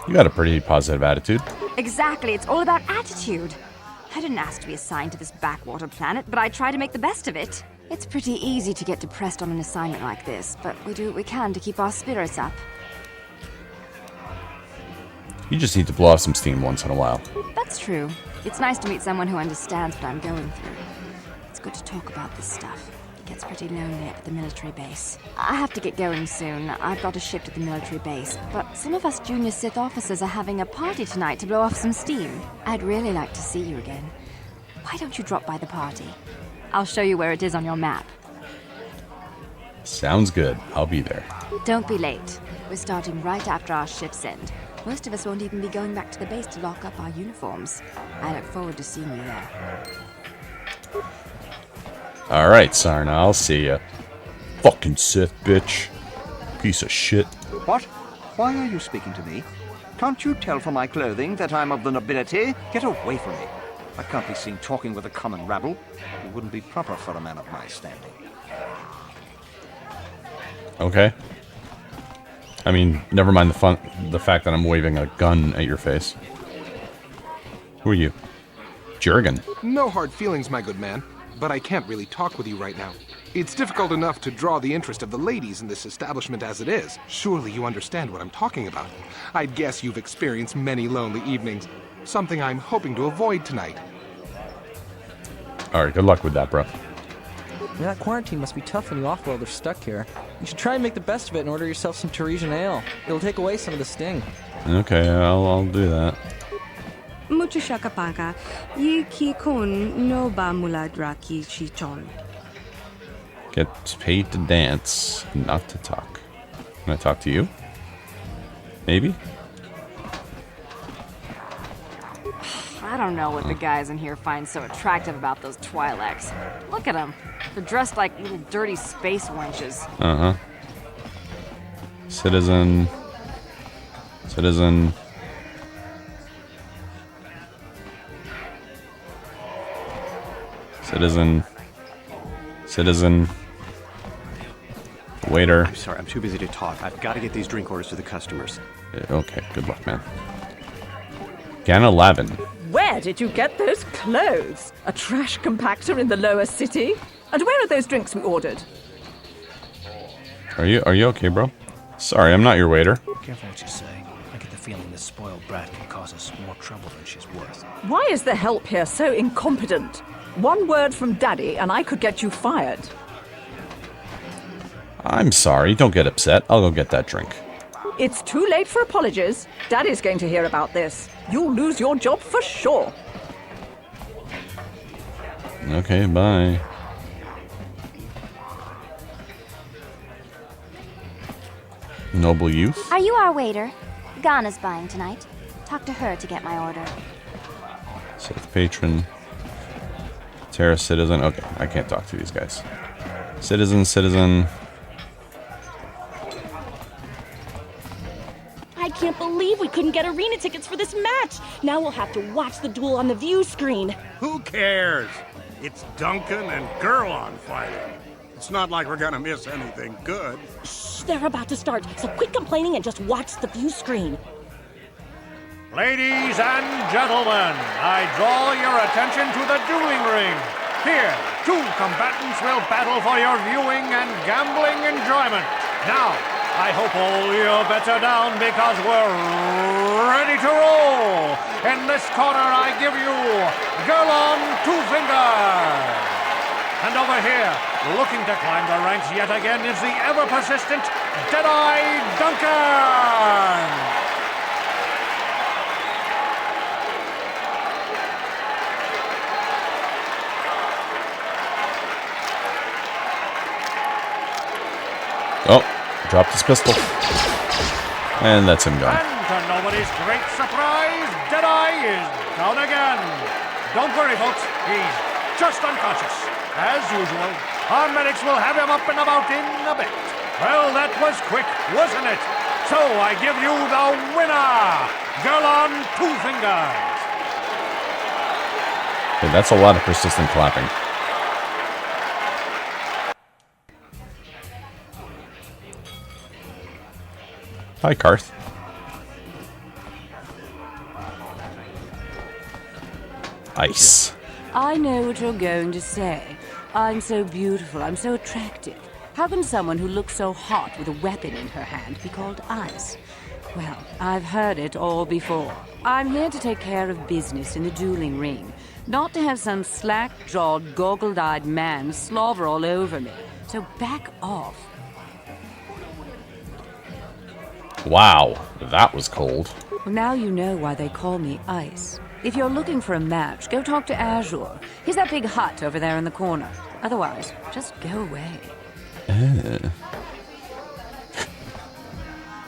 You got a pretty positive attitude. Exactly, it's all about attitude. I didn't ask to be assigned to this backwater planet, but I tried to make the best of it. It's pretty easy to get depressed on an assignment like this, but we do what we can to keep our spirits up. You just need to blow off some steam once in a while. That's true. It's nice to meet someone who understands what I'm going through. It's good to talk about this stuff. It gets pretty lonely up at the military base. I have to get going soon. I've got a ship to the military base, but some of us junior Sith officers are having a party tonight to blow off some steam. I'd really like to see you again. Why don't you drop by the party? I'll show you where it is on your map. Sounds good. I'll be there. Don't be late. We're starting right after our ship's end. Most of us won't even be going back to the base to lock up our uniforms. I look forward to seeing you there. Alright, Sarna, I'll see ya. Fucking Sith, bitch. Piece of shit. What? Why are you speaking to me? Can't you tell from my clothing that I'm of the nobility? Get away from me. I can't be seen talking with a common rabble. It wouldn't be proper for a man of my standing. Okay. I mean, never mind the fact that I'm waving a gun at your face. Who are you? Jurgen. No hard feelings, my good man, but I can't really talk with you right now. It's difficult enough to draw the interest of the ladies in this establishment as it is. Surely you understand what I'm talking about. I'd guess you've experienced many lonely evenings, something I'm hoping to avoid tonight. Alright, good luck with that, bro. That quarantine must be tough when you off-world are stuck here. You should try and make the best of it and order yourself some Teresian ale. It'll take away some of the sting. Okay, I'll do that. Mucho shakapaka. Yi ki kun no ba muladra ki chichon. Get paid to dance, not to talk. Can I talk to you? Maybe? I don't know what the guys in here find so attractive about those Twi'leks. Look at them. They're dressed like little dirty space wenches. Uh-huh. Citizen. Citizen. Citizen. Citizen. Waiter. I'm sorry, I'm too busy to talk. I've got to get these drink orders to the customers. Okay, good luck, man. Ganna Lavin. Where did you get those clothes? A trash compactor in the lower city? And where are those drinks we ordered? Are you okay, bro? Sorry, I'm not your waiter. Careful what you say. I get the feeling this spoiled brat can cause us more trouble than she's worth. Why is the help here so incompetent? One word from Daddy and I could get you fired. I'm sorry, don't get upset. I'll go get that drink. It's too late for apologies. Daddy's going to hear about this. You'll lose your job for sure. Okay, bye. Noble youth? Are you our waiter? Ghana's buying tonight. Talk to her to get my order. Sith patron. Terra citizen. Okay, I can't talk to these guys. Citizen. I can't believe we couldn't get arena tickets for this match. Now we'll have to watch the duel on the view screen. Who cares? It's Duncan and Gurlon fighting. It's not like we're gonna miss anything good. Shh, they're about to start, so quit complaining and just watch the view screen. Ladies and gentlemen, I draw your attention to the dueling ring. Here, two combatants will battle for your viewing and gambling enjoyment. Now, I hope all your bets are down because we're ready to roll. In this corner, I give you Gurlon Two Fingers. And over here, looking to climb the ranks yet again, is the ever-persistent Jedi Duncan. Oh, dropped his pistol. And that's him gone. And to nobody's great surprise, Jedi is down again. Don't worry, folks. He's just unconscious. As usual, our medics will have him up and about in a bit. Well, that was quick, wasn't it? So I give you the winner, Gurlon Two Fingers. Okay, that's a lot of persistent clapping. Hi, Karth. I know what you're going to say. I'm so beautiful, I'm so attractive. How can someone who looks so hot with a weapon in her hand be called ice? Well, I've heard it all before. I'm here to take care of business in the dueling ring, not to have some slack-jawed, goggled-eyed man slobber all over me. So back off. Wow, that was cold. Well, now you know why they call me Ice. If you're looking for a match, go talk to Azure. He's that big hut over there in the corner. Otherwise, just go away.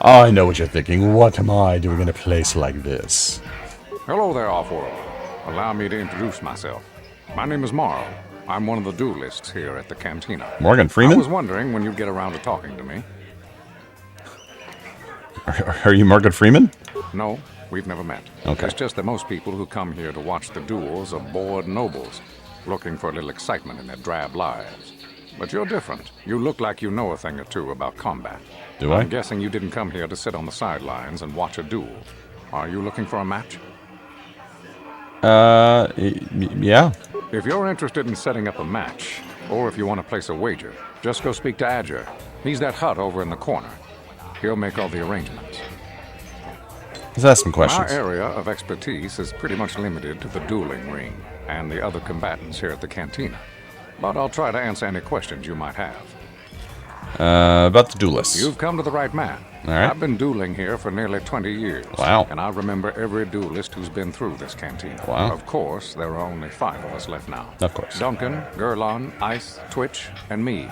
I know what you're thinking. What am I doing in a place like this? Hello there, Offworld. Allow me to introduce myself. My name is Morrow. I'm one of the duelists here at the Cantina. Morgan Freeman? I was wondering when you'd get around to talking to me. Are you Morgan Freeman? No, we've never met. Okay. It's just that most people who come here to watch the duels are bored nobles, looking for a little excitement in their drab lives. But you're different. You look like you know a thing or two about combat. Do I? I'm guessing you didn't come here to sit on the sidelines and watch a duel. Are you looking for a match? Yeah. If you're interested in setting up a match, or if you want to place a wager, just go speak to Adger. He's that hut over in the corner. He'll make all the arrangements. Let's ask some questions. My area of expertise is pretty much limited to the dueling ring and the other combatants here at the Cantina. But I'll try to answer any questions you might have. About the duelists. You've come to the right man. All right. I've been dueling here for nearly 20 years. Wow. And I remember every duelist who's been through this cantina. Wow. Of course, there are only 5 of us left now. Of course. Duncan, Gurlon, Ice, Twitch, and me.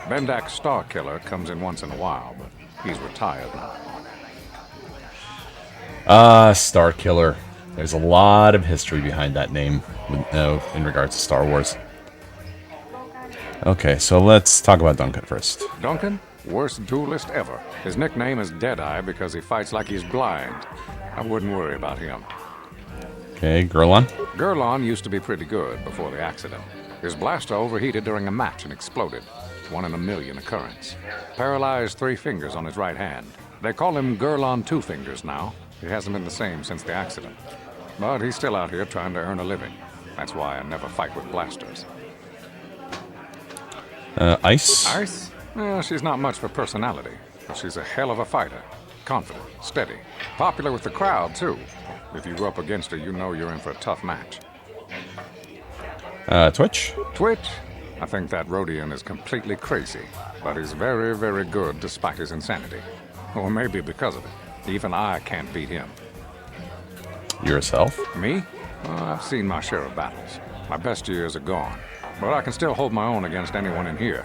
Bendak Starkiller comes in once in a while, but he's retired now. Starkiller. There's a lot of history behind that name in regards to Star Wars. Okay, so let's talk about Duncan first. Duncan? Worst duelist ever. His nickname is Deadeye because he fights like he's blind. I wouldn't worry about him. Okay, Gurlon? Gurlon used to be pretty good before the accident. His blaster overheated during a match and exploded. 1 in a million occurrence. Paralyzed 3 fingers on his right hand. They call him Gurlon Two Fingers now. He hasn't been the same since the accident. But he's still out here trying to earn a living. That's why I never fight with blasters. Ice? Ice? Well, she's not much for personality, but she's a hell of a fighter. Confident, steady, popular with the crowd, too. If you go up against her, you know you're in for a tough match. Twitch? Twitch? I think that Rodian is completely crazy, but he's very, very good despite his insanity. Or maybe because of it. Even I can't beat him. Yourself? Me? Well, I've seen my share of battles. My best years are gone. But I can still hold my own against anyone in here.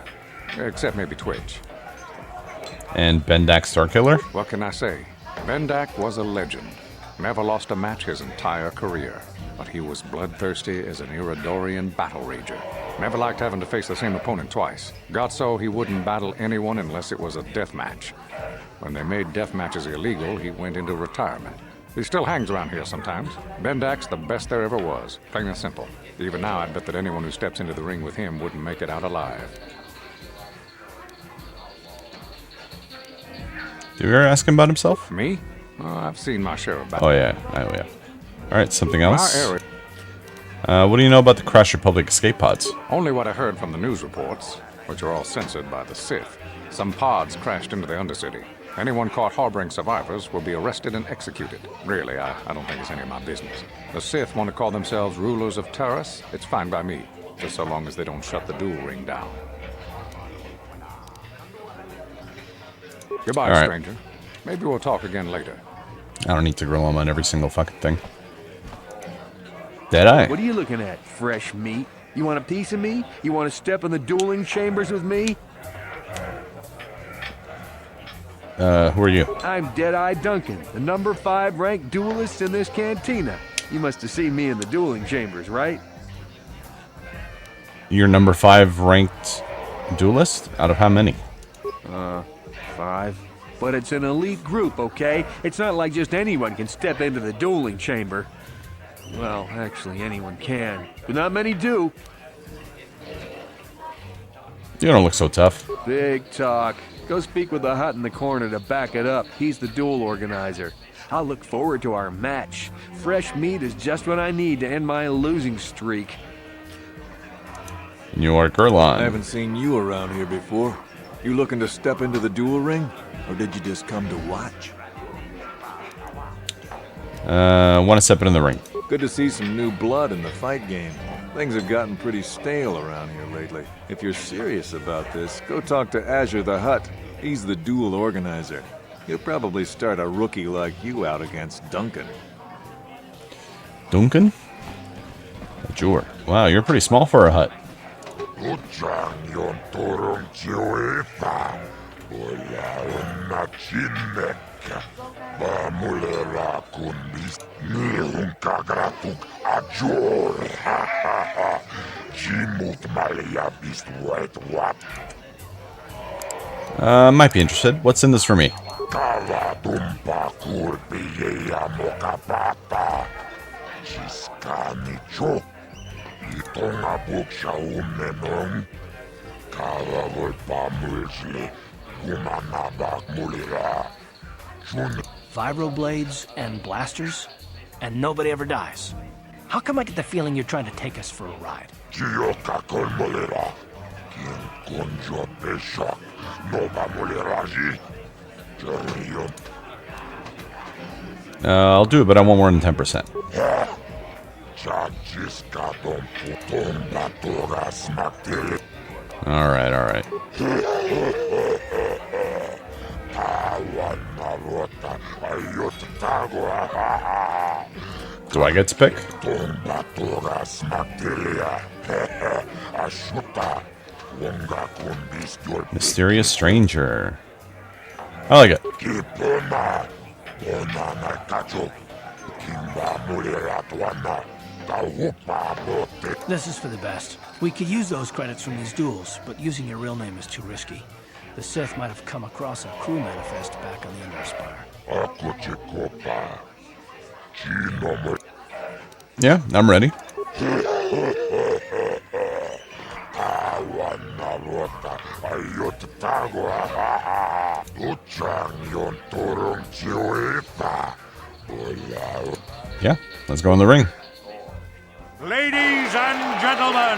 Except maybe Twitch. And Bendak Starkiller? What can I say? Bendak was a legend. Never lost a match his entire career. But he was bloodthirsty as an Iridorian battle rager. Never liked having to face the same opponent twice. Got so he wouldn't battle anyone unless it was a death match. When they made death matches illegal, he went into retirement. He still hangs around here sometimes. Bendak's the best there ever was, plain and simple. Even now, I'd bet that anyone who steps into the ring with him wouldn't make it out alive. Did you ever ask him about himself? Me? I've seen my share of battles. Oh, yeah. Alright, something else? What do you know about the Crash Republic escape pods? Only what I heard from the news reports, which are all censored by the Sith. Some pods crashed into the Undercity. Anyone caught harboring survivors will be arrested and executed. Really, I don't think it's any of my business. The Sith want to call themselves rulers of Taurus. It's fine by me, just so long as they don't shut the duel ring down. Goodbye, right. stranger. Maybe we'll talk again later. I don't need to grill him on every single fucking thing. Deadeye. What are you looking at, fresh meat? You want a piece of me? You want to step in the dueling chambers with me? Who are you? I'm Deadeye Duncan, the number 5 ranked duelist in this cantina. You must have seen me in the dueling chambers, right? You're number 5 ranked duelist? Out of how many? 5. But it's an elite group, okay? It's not like just anyone can step into the dueling chamber. Well, actually, anyone can, but not many do. You don't look so tough. Big talk. Go speak with the hut in the corner to back it up. He's the duel organizer. I'll look forward to our match. Fresh meat is just what I need to end my losing streak. You are I Gurlon. haven't seen you around here before. You looking to step into the duel ring? Or did you just come to watch? Want to step into the ring. Good to see some new blood in the fight game. Things have gotten pretty stale around here lately. If you're serious about this, go talk to Azure the Hutt. He's the duel organizer. He'll probably start a rookie like you out against Duncan. Duncan? Sure. Wow, you're pretty small for a hut. Might be interested. What's in this for me? Vibroblades and blasters, and nobody ever dies. How come I get the feeling you're trying to take us for a ride? I'll do it, but I want more than 10%. Alright, alright. Do I get to pick? Mysterious stranger. I like it. This is for the best. We could use those credits from these duels, but using your real name is too risky. The Sith might have come across a crew manifest back on the Endor Spire. Yeah, I'm ready. Yeah, let's go in the ring. Ladies and gentlemen,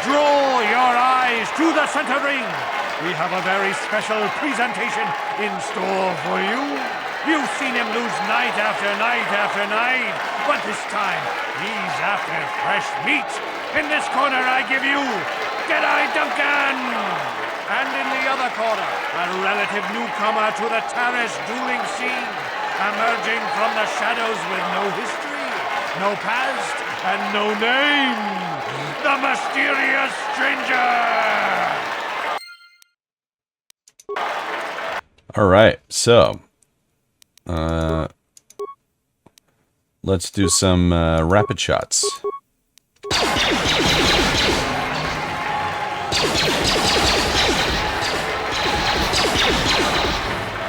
draw your eyes to the center ring. We have a very special presentation in store for you. You've seen him lose night after night after night, but this time he's after fresh meat. In this corner I give you Jedi Duncan! And in the other corner, a relative newcomer to the terrace dueling scene, emerging from the shadows with no history, no past, and no name, the mysterious stranger! Alright, so let's do some rapid shots.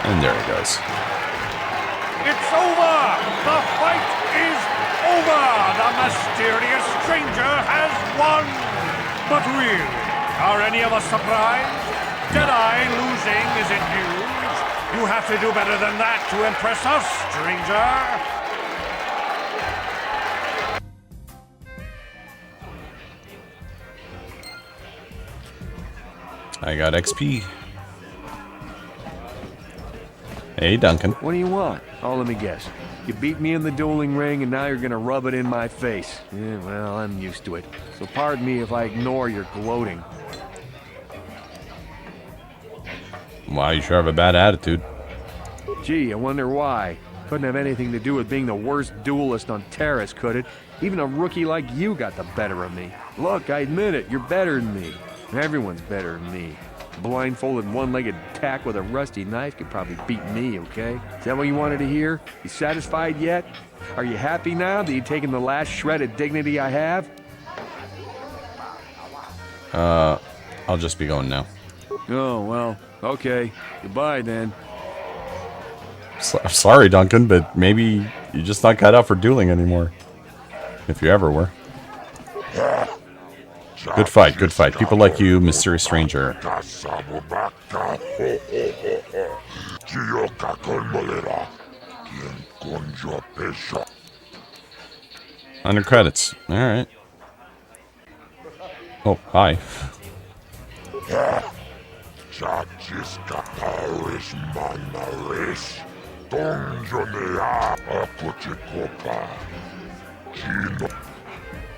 And there he goes. It's over! The fight is over! The mysterious stranger has won! But really, are any of us surprised? Jedi losing isn't news. You have to do better than that to impress us, stranger! I got XP. Hey, Duncan. What do you want? Oh, let me guess. You beat me in the dueling ring, and now you're gonna rub it in my face. Yeah, well, I'm used to it. So pardon me if I ignore your gloating. Wow, you sure have a bad attitude. Gee, I wonder why. Couldn't have anything to do with being the worst duelist on Terrace, could it? Even a rookie like you got the better of me. Look, I admit it, you're better than me. Everyone's better than me. Blindfolded one-legged tack with a rusty knife could probably beat me, okay? Is that what you wanted to hear? You satisfied yet? Are you happy now that you've taken the last shred of dignity I have? I'll just be going now. Oh, well, okay. Goodbye, then. Sorry, Duncan, but maybe you're just not cut out for dueling anymore. If you ever were. Good fight, good fight. People like you, mysterious stranger. 100 credits. Alright. Oh, hi.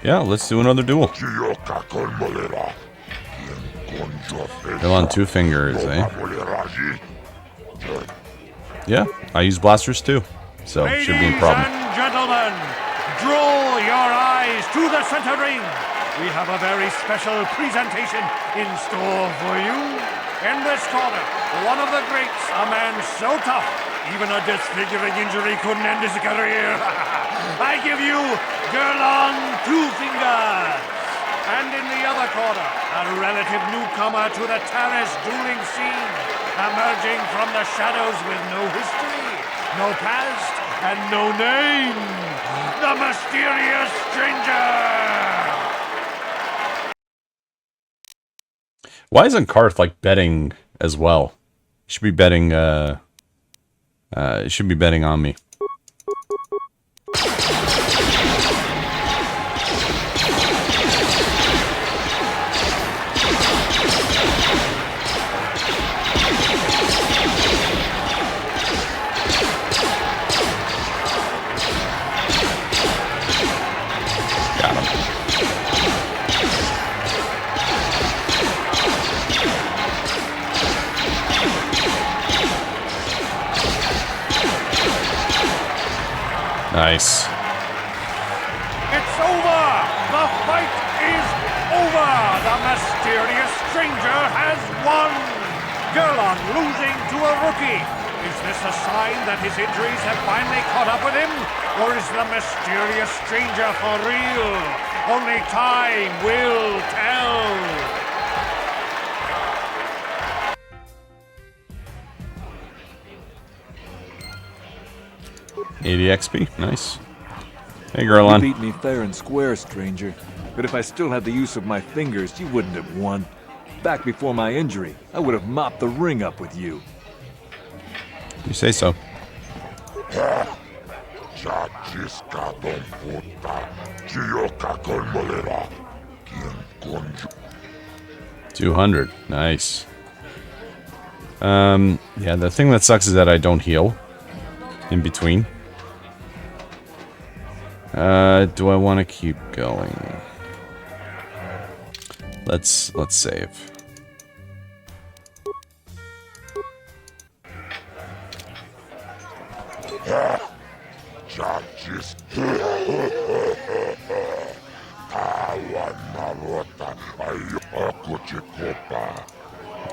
Yeah, let's do another duel. Kill on 2 fingers, eh? Yeah, I use blasters too, so shouldn't be a problem. Ladies and gentlemen, draw your eyes to the center ring. We have a very special presentation in store for you. In this corner, one of the greats, a man so tough, even a disfiguring injury couldn't end his career. I give you Gerlon 2 Fingers. And in the other corner, a relative newcomer to the terrace dueling scene, emerging from the shadows with no history, no past, and no name, the mysterious stranger! Why isn't Karth like betting as well? He should be betting. Should be betting on me. Got him. Nice. It's over! The fight is over! The mysterious stranger has won! Gerlon losing to a rookie. Is this a sign that his injuries have finally caught up with him? Or is the mysterious stranger for real? Only time will tell! 80 XP, nice. Hey, Gerlon. You beat me fair and square, stranger. But if I still had the use of my fingers, you wouldn't have won. Back before my injury, I would have mopped the ring up with you. You say so. 200, nice. Yeah, the thing that sucks is that I don't heal in between. Do I want to keep going? Let's save.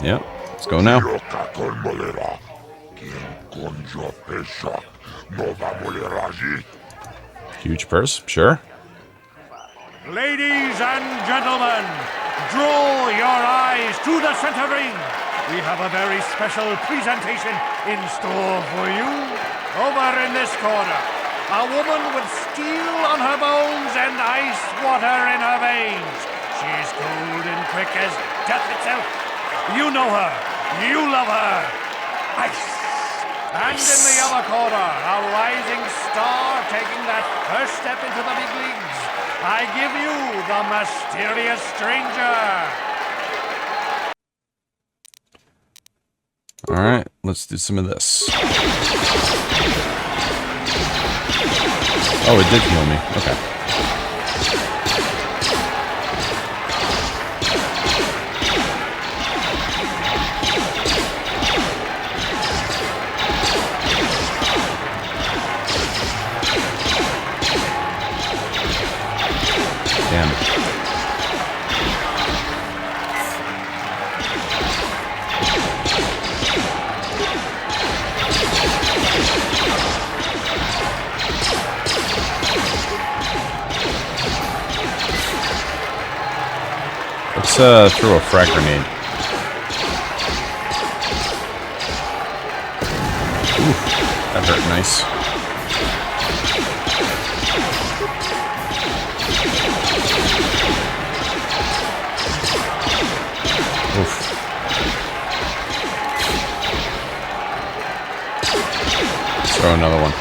Yep, let's go now. Huge purse, sure. Ladies and gentlemen, draw your eyes to the center ring. We have a very special presentation in store for you. Over in this corner, a woman with steel on her bones and ice water in her veins. She's cold and quick as death itself. You know her. You love her. Ice. And in the other corner, a rising star taking that first step into the big leagues. I give you the mysterious stranger. Alright, let's do some of this. Oh, it did heal me. Okay. Damn it. Let's throw a frag grenade. Ooh, that hurt nice. Oof. Let's throw another one.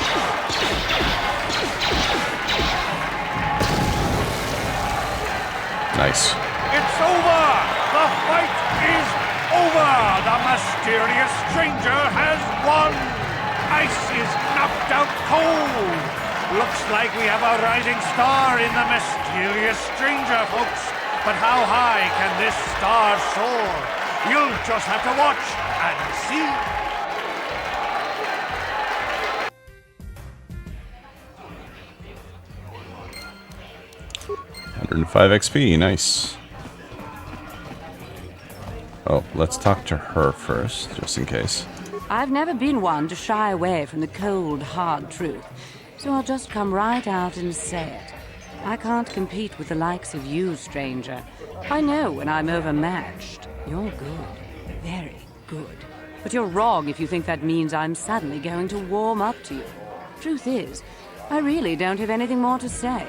Nice. It's over! The fight is over! The mysterious stranger has won! Ice is knocked out cold! Looks like we have a rising star in the mysterious stranger, folks. But how high can this star soar? You'll just have to watch and see. 105 XP, nice. Oh, let's talk to her first, just in case. I've never been one to shy away from the cold, hard truth, so I'll just come right out and say it. I can't compete with the likes of you, stranger. I know when I'm overmatched. You're good. Very good. But you're wrong if you think that means I'm suddenly going to warm up to you. Truth is, I really don't have anything more to say.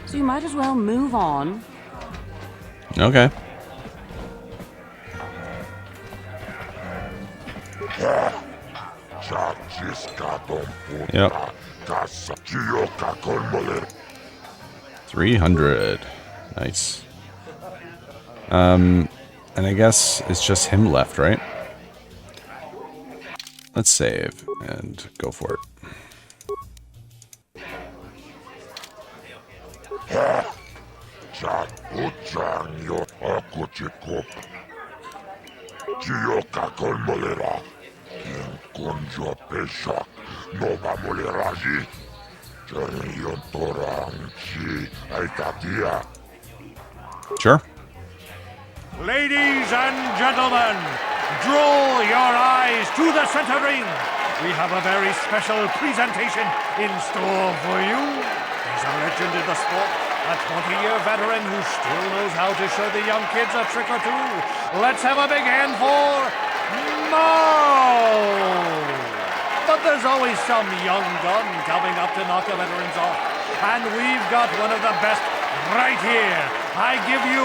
So you might as well move on. Okay. Yep. 300. Nice. And I guess it's just him left, right? Let's save and go for it. Sure. Ladies and gentlemen, draw your eyes to the center ring. We have a very special presentation in store for you. He's a legend in the sport, a 20-year veteran who still knows how to show the young kids a trick or two. Let's have a big hand for Mao! But there's always some young gun coming up to knock the veterans off. And we've got one of the best right here. I give you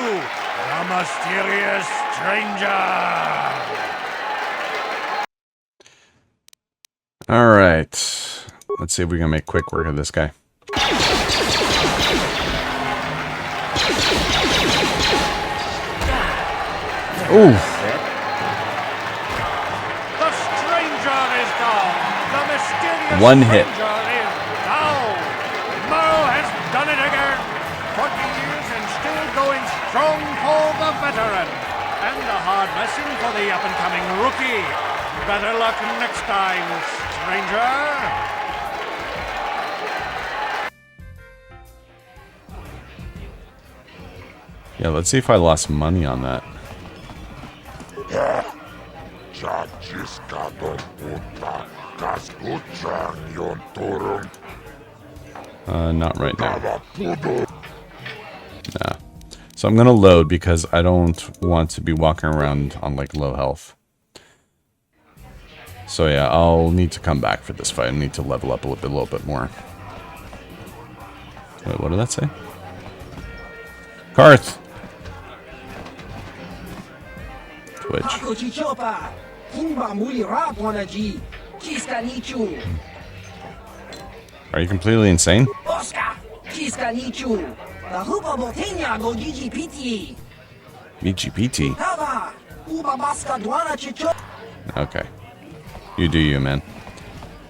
the mysterious stranger. All right. Let's see if we can make quick work of this guy. Ooh. The stranger is down. The mysterious One hit. stranger is down. Mao has done it again. 20 years and still going strong for the veteran. And a hard lesson for the up-and-coming rookie. Better luck next time, stranger. Yeah, let's see if I lost money on that. Not right now. Nah. So I'm gonna load because I don't want to be walking around on like low health. So yeah, I'll need to come back for this fight. I need to level up a little bit more. Wait, what did that say? Karth! Twitch. Are you completely insane? GPT? Okay. You do you, man.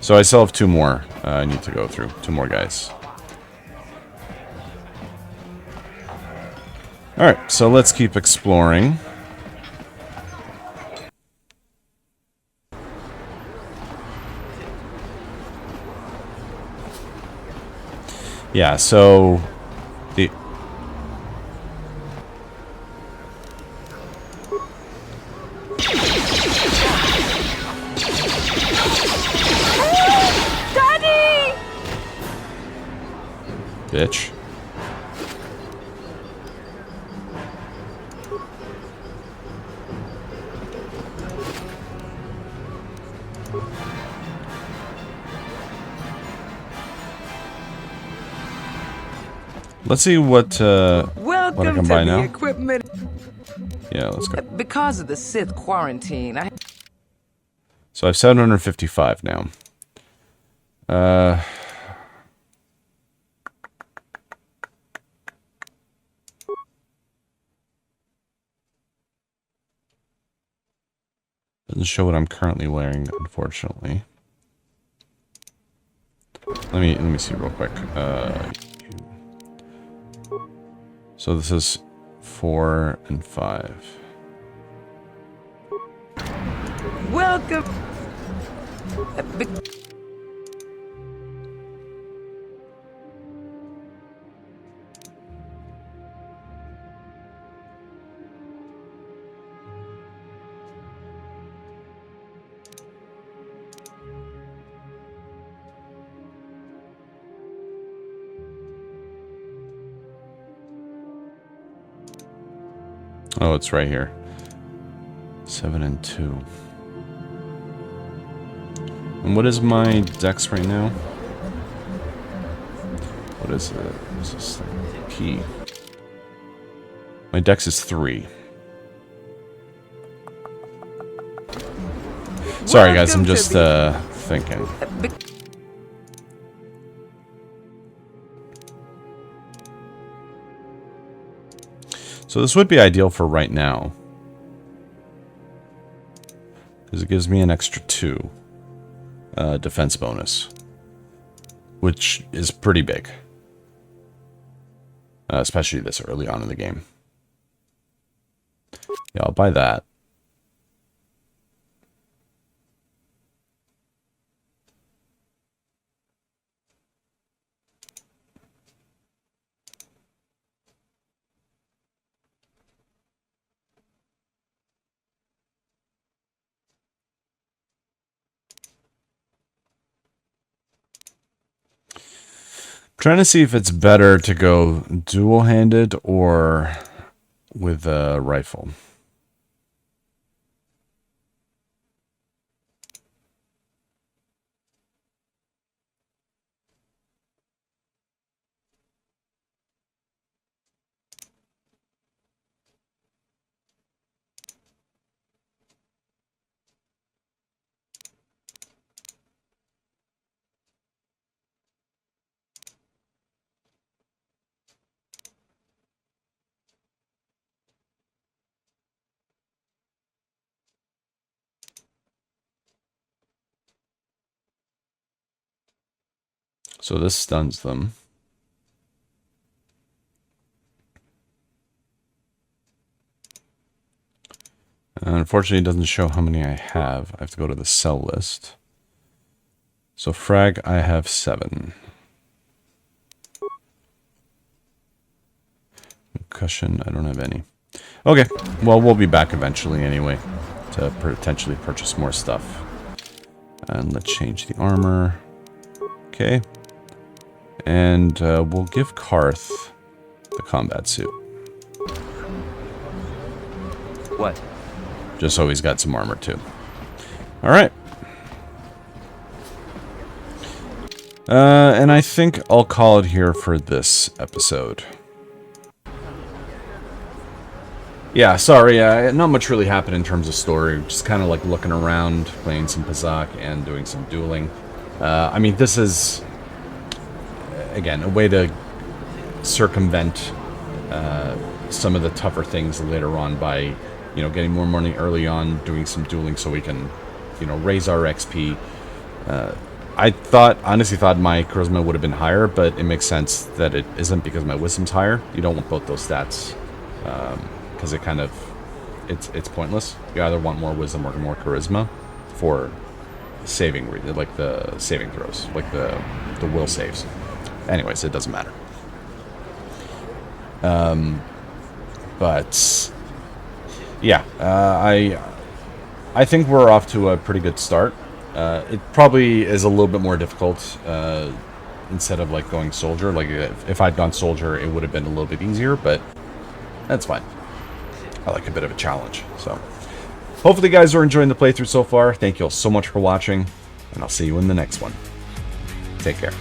So I still have two more I need to go through. Two more guys. Alright, so let's keep exploring. Yeah, so the Daddy! bitch. Let's see what I Welcome can to buy the now. equipment. Yeah, let's go. Because of the Sith quarantine, So I have 755 now. Doesn't show what I'm currently wearing, unfortunately. Let me see real quick. So this is 4 and 5. Welcome. Oh, it's right here. 7 and 2. And what is my dex right now? What is this thing? Key. My dex is 3. Sorry guys, I'm just thinking. So this would be ideal for right now, because it gives me an extra 2 defense bonus, which is pretty big, especially this early on in the game. Yeah, I'll buy that. Trying to see if it's better to go dual-handed or with a rifle. So this stuns them. Unfortunately, it doesn't show how many I have. I have to go to the sell list. So frag, I have 7. Concussion, I don't have any. Okay, well, we'll be back eventually anyway to potentially purchase more stuff. And let's change the armor. Okay. And we'll give Karth the combat suit. What? Just so he's got some armor too. Alright. And I think I'll call it here for this episode. Yeah, sorry, not much really happened in terms of story. Just kind of like looking around, playing some Pazak and doing some dueling. I mean, this is, again, a way to circumvent some of the tougher things later on by, you know, getting more money early on, doing some dueling so we can, you know, raise our XP. I honestly thought my charisma would have been higher, but it makes sense that it isn't because my wisdom's higher. You don't want both those stats, because it kind of, it's pointless. You either want more wisdom or more charisma for saving, like the saving throws, like the will saves. Anyways, it doesn't matter. But yeah, I think we're off to a pretty good start. It probably is a little bit more difficult instead of like going soldier. Like if I'd gone soldier, it would have been a little bit easier, but that's fine. I like a bit of a challenge. So hopefully you guys are enjoying the playthrough so far. Thank you all so much for watching, and I'll see you in the next one. Take care.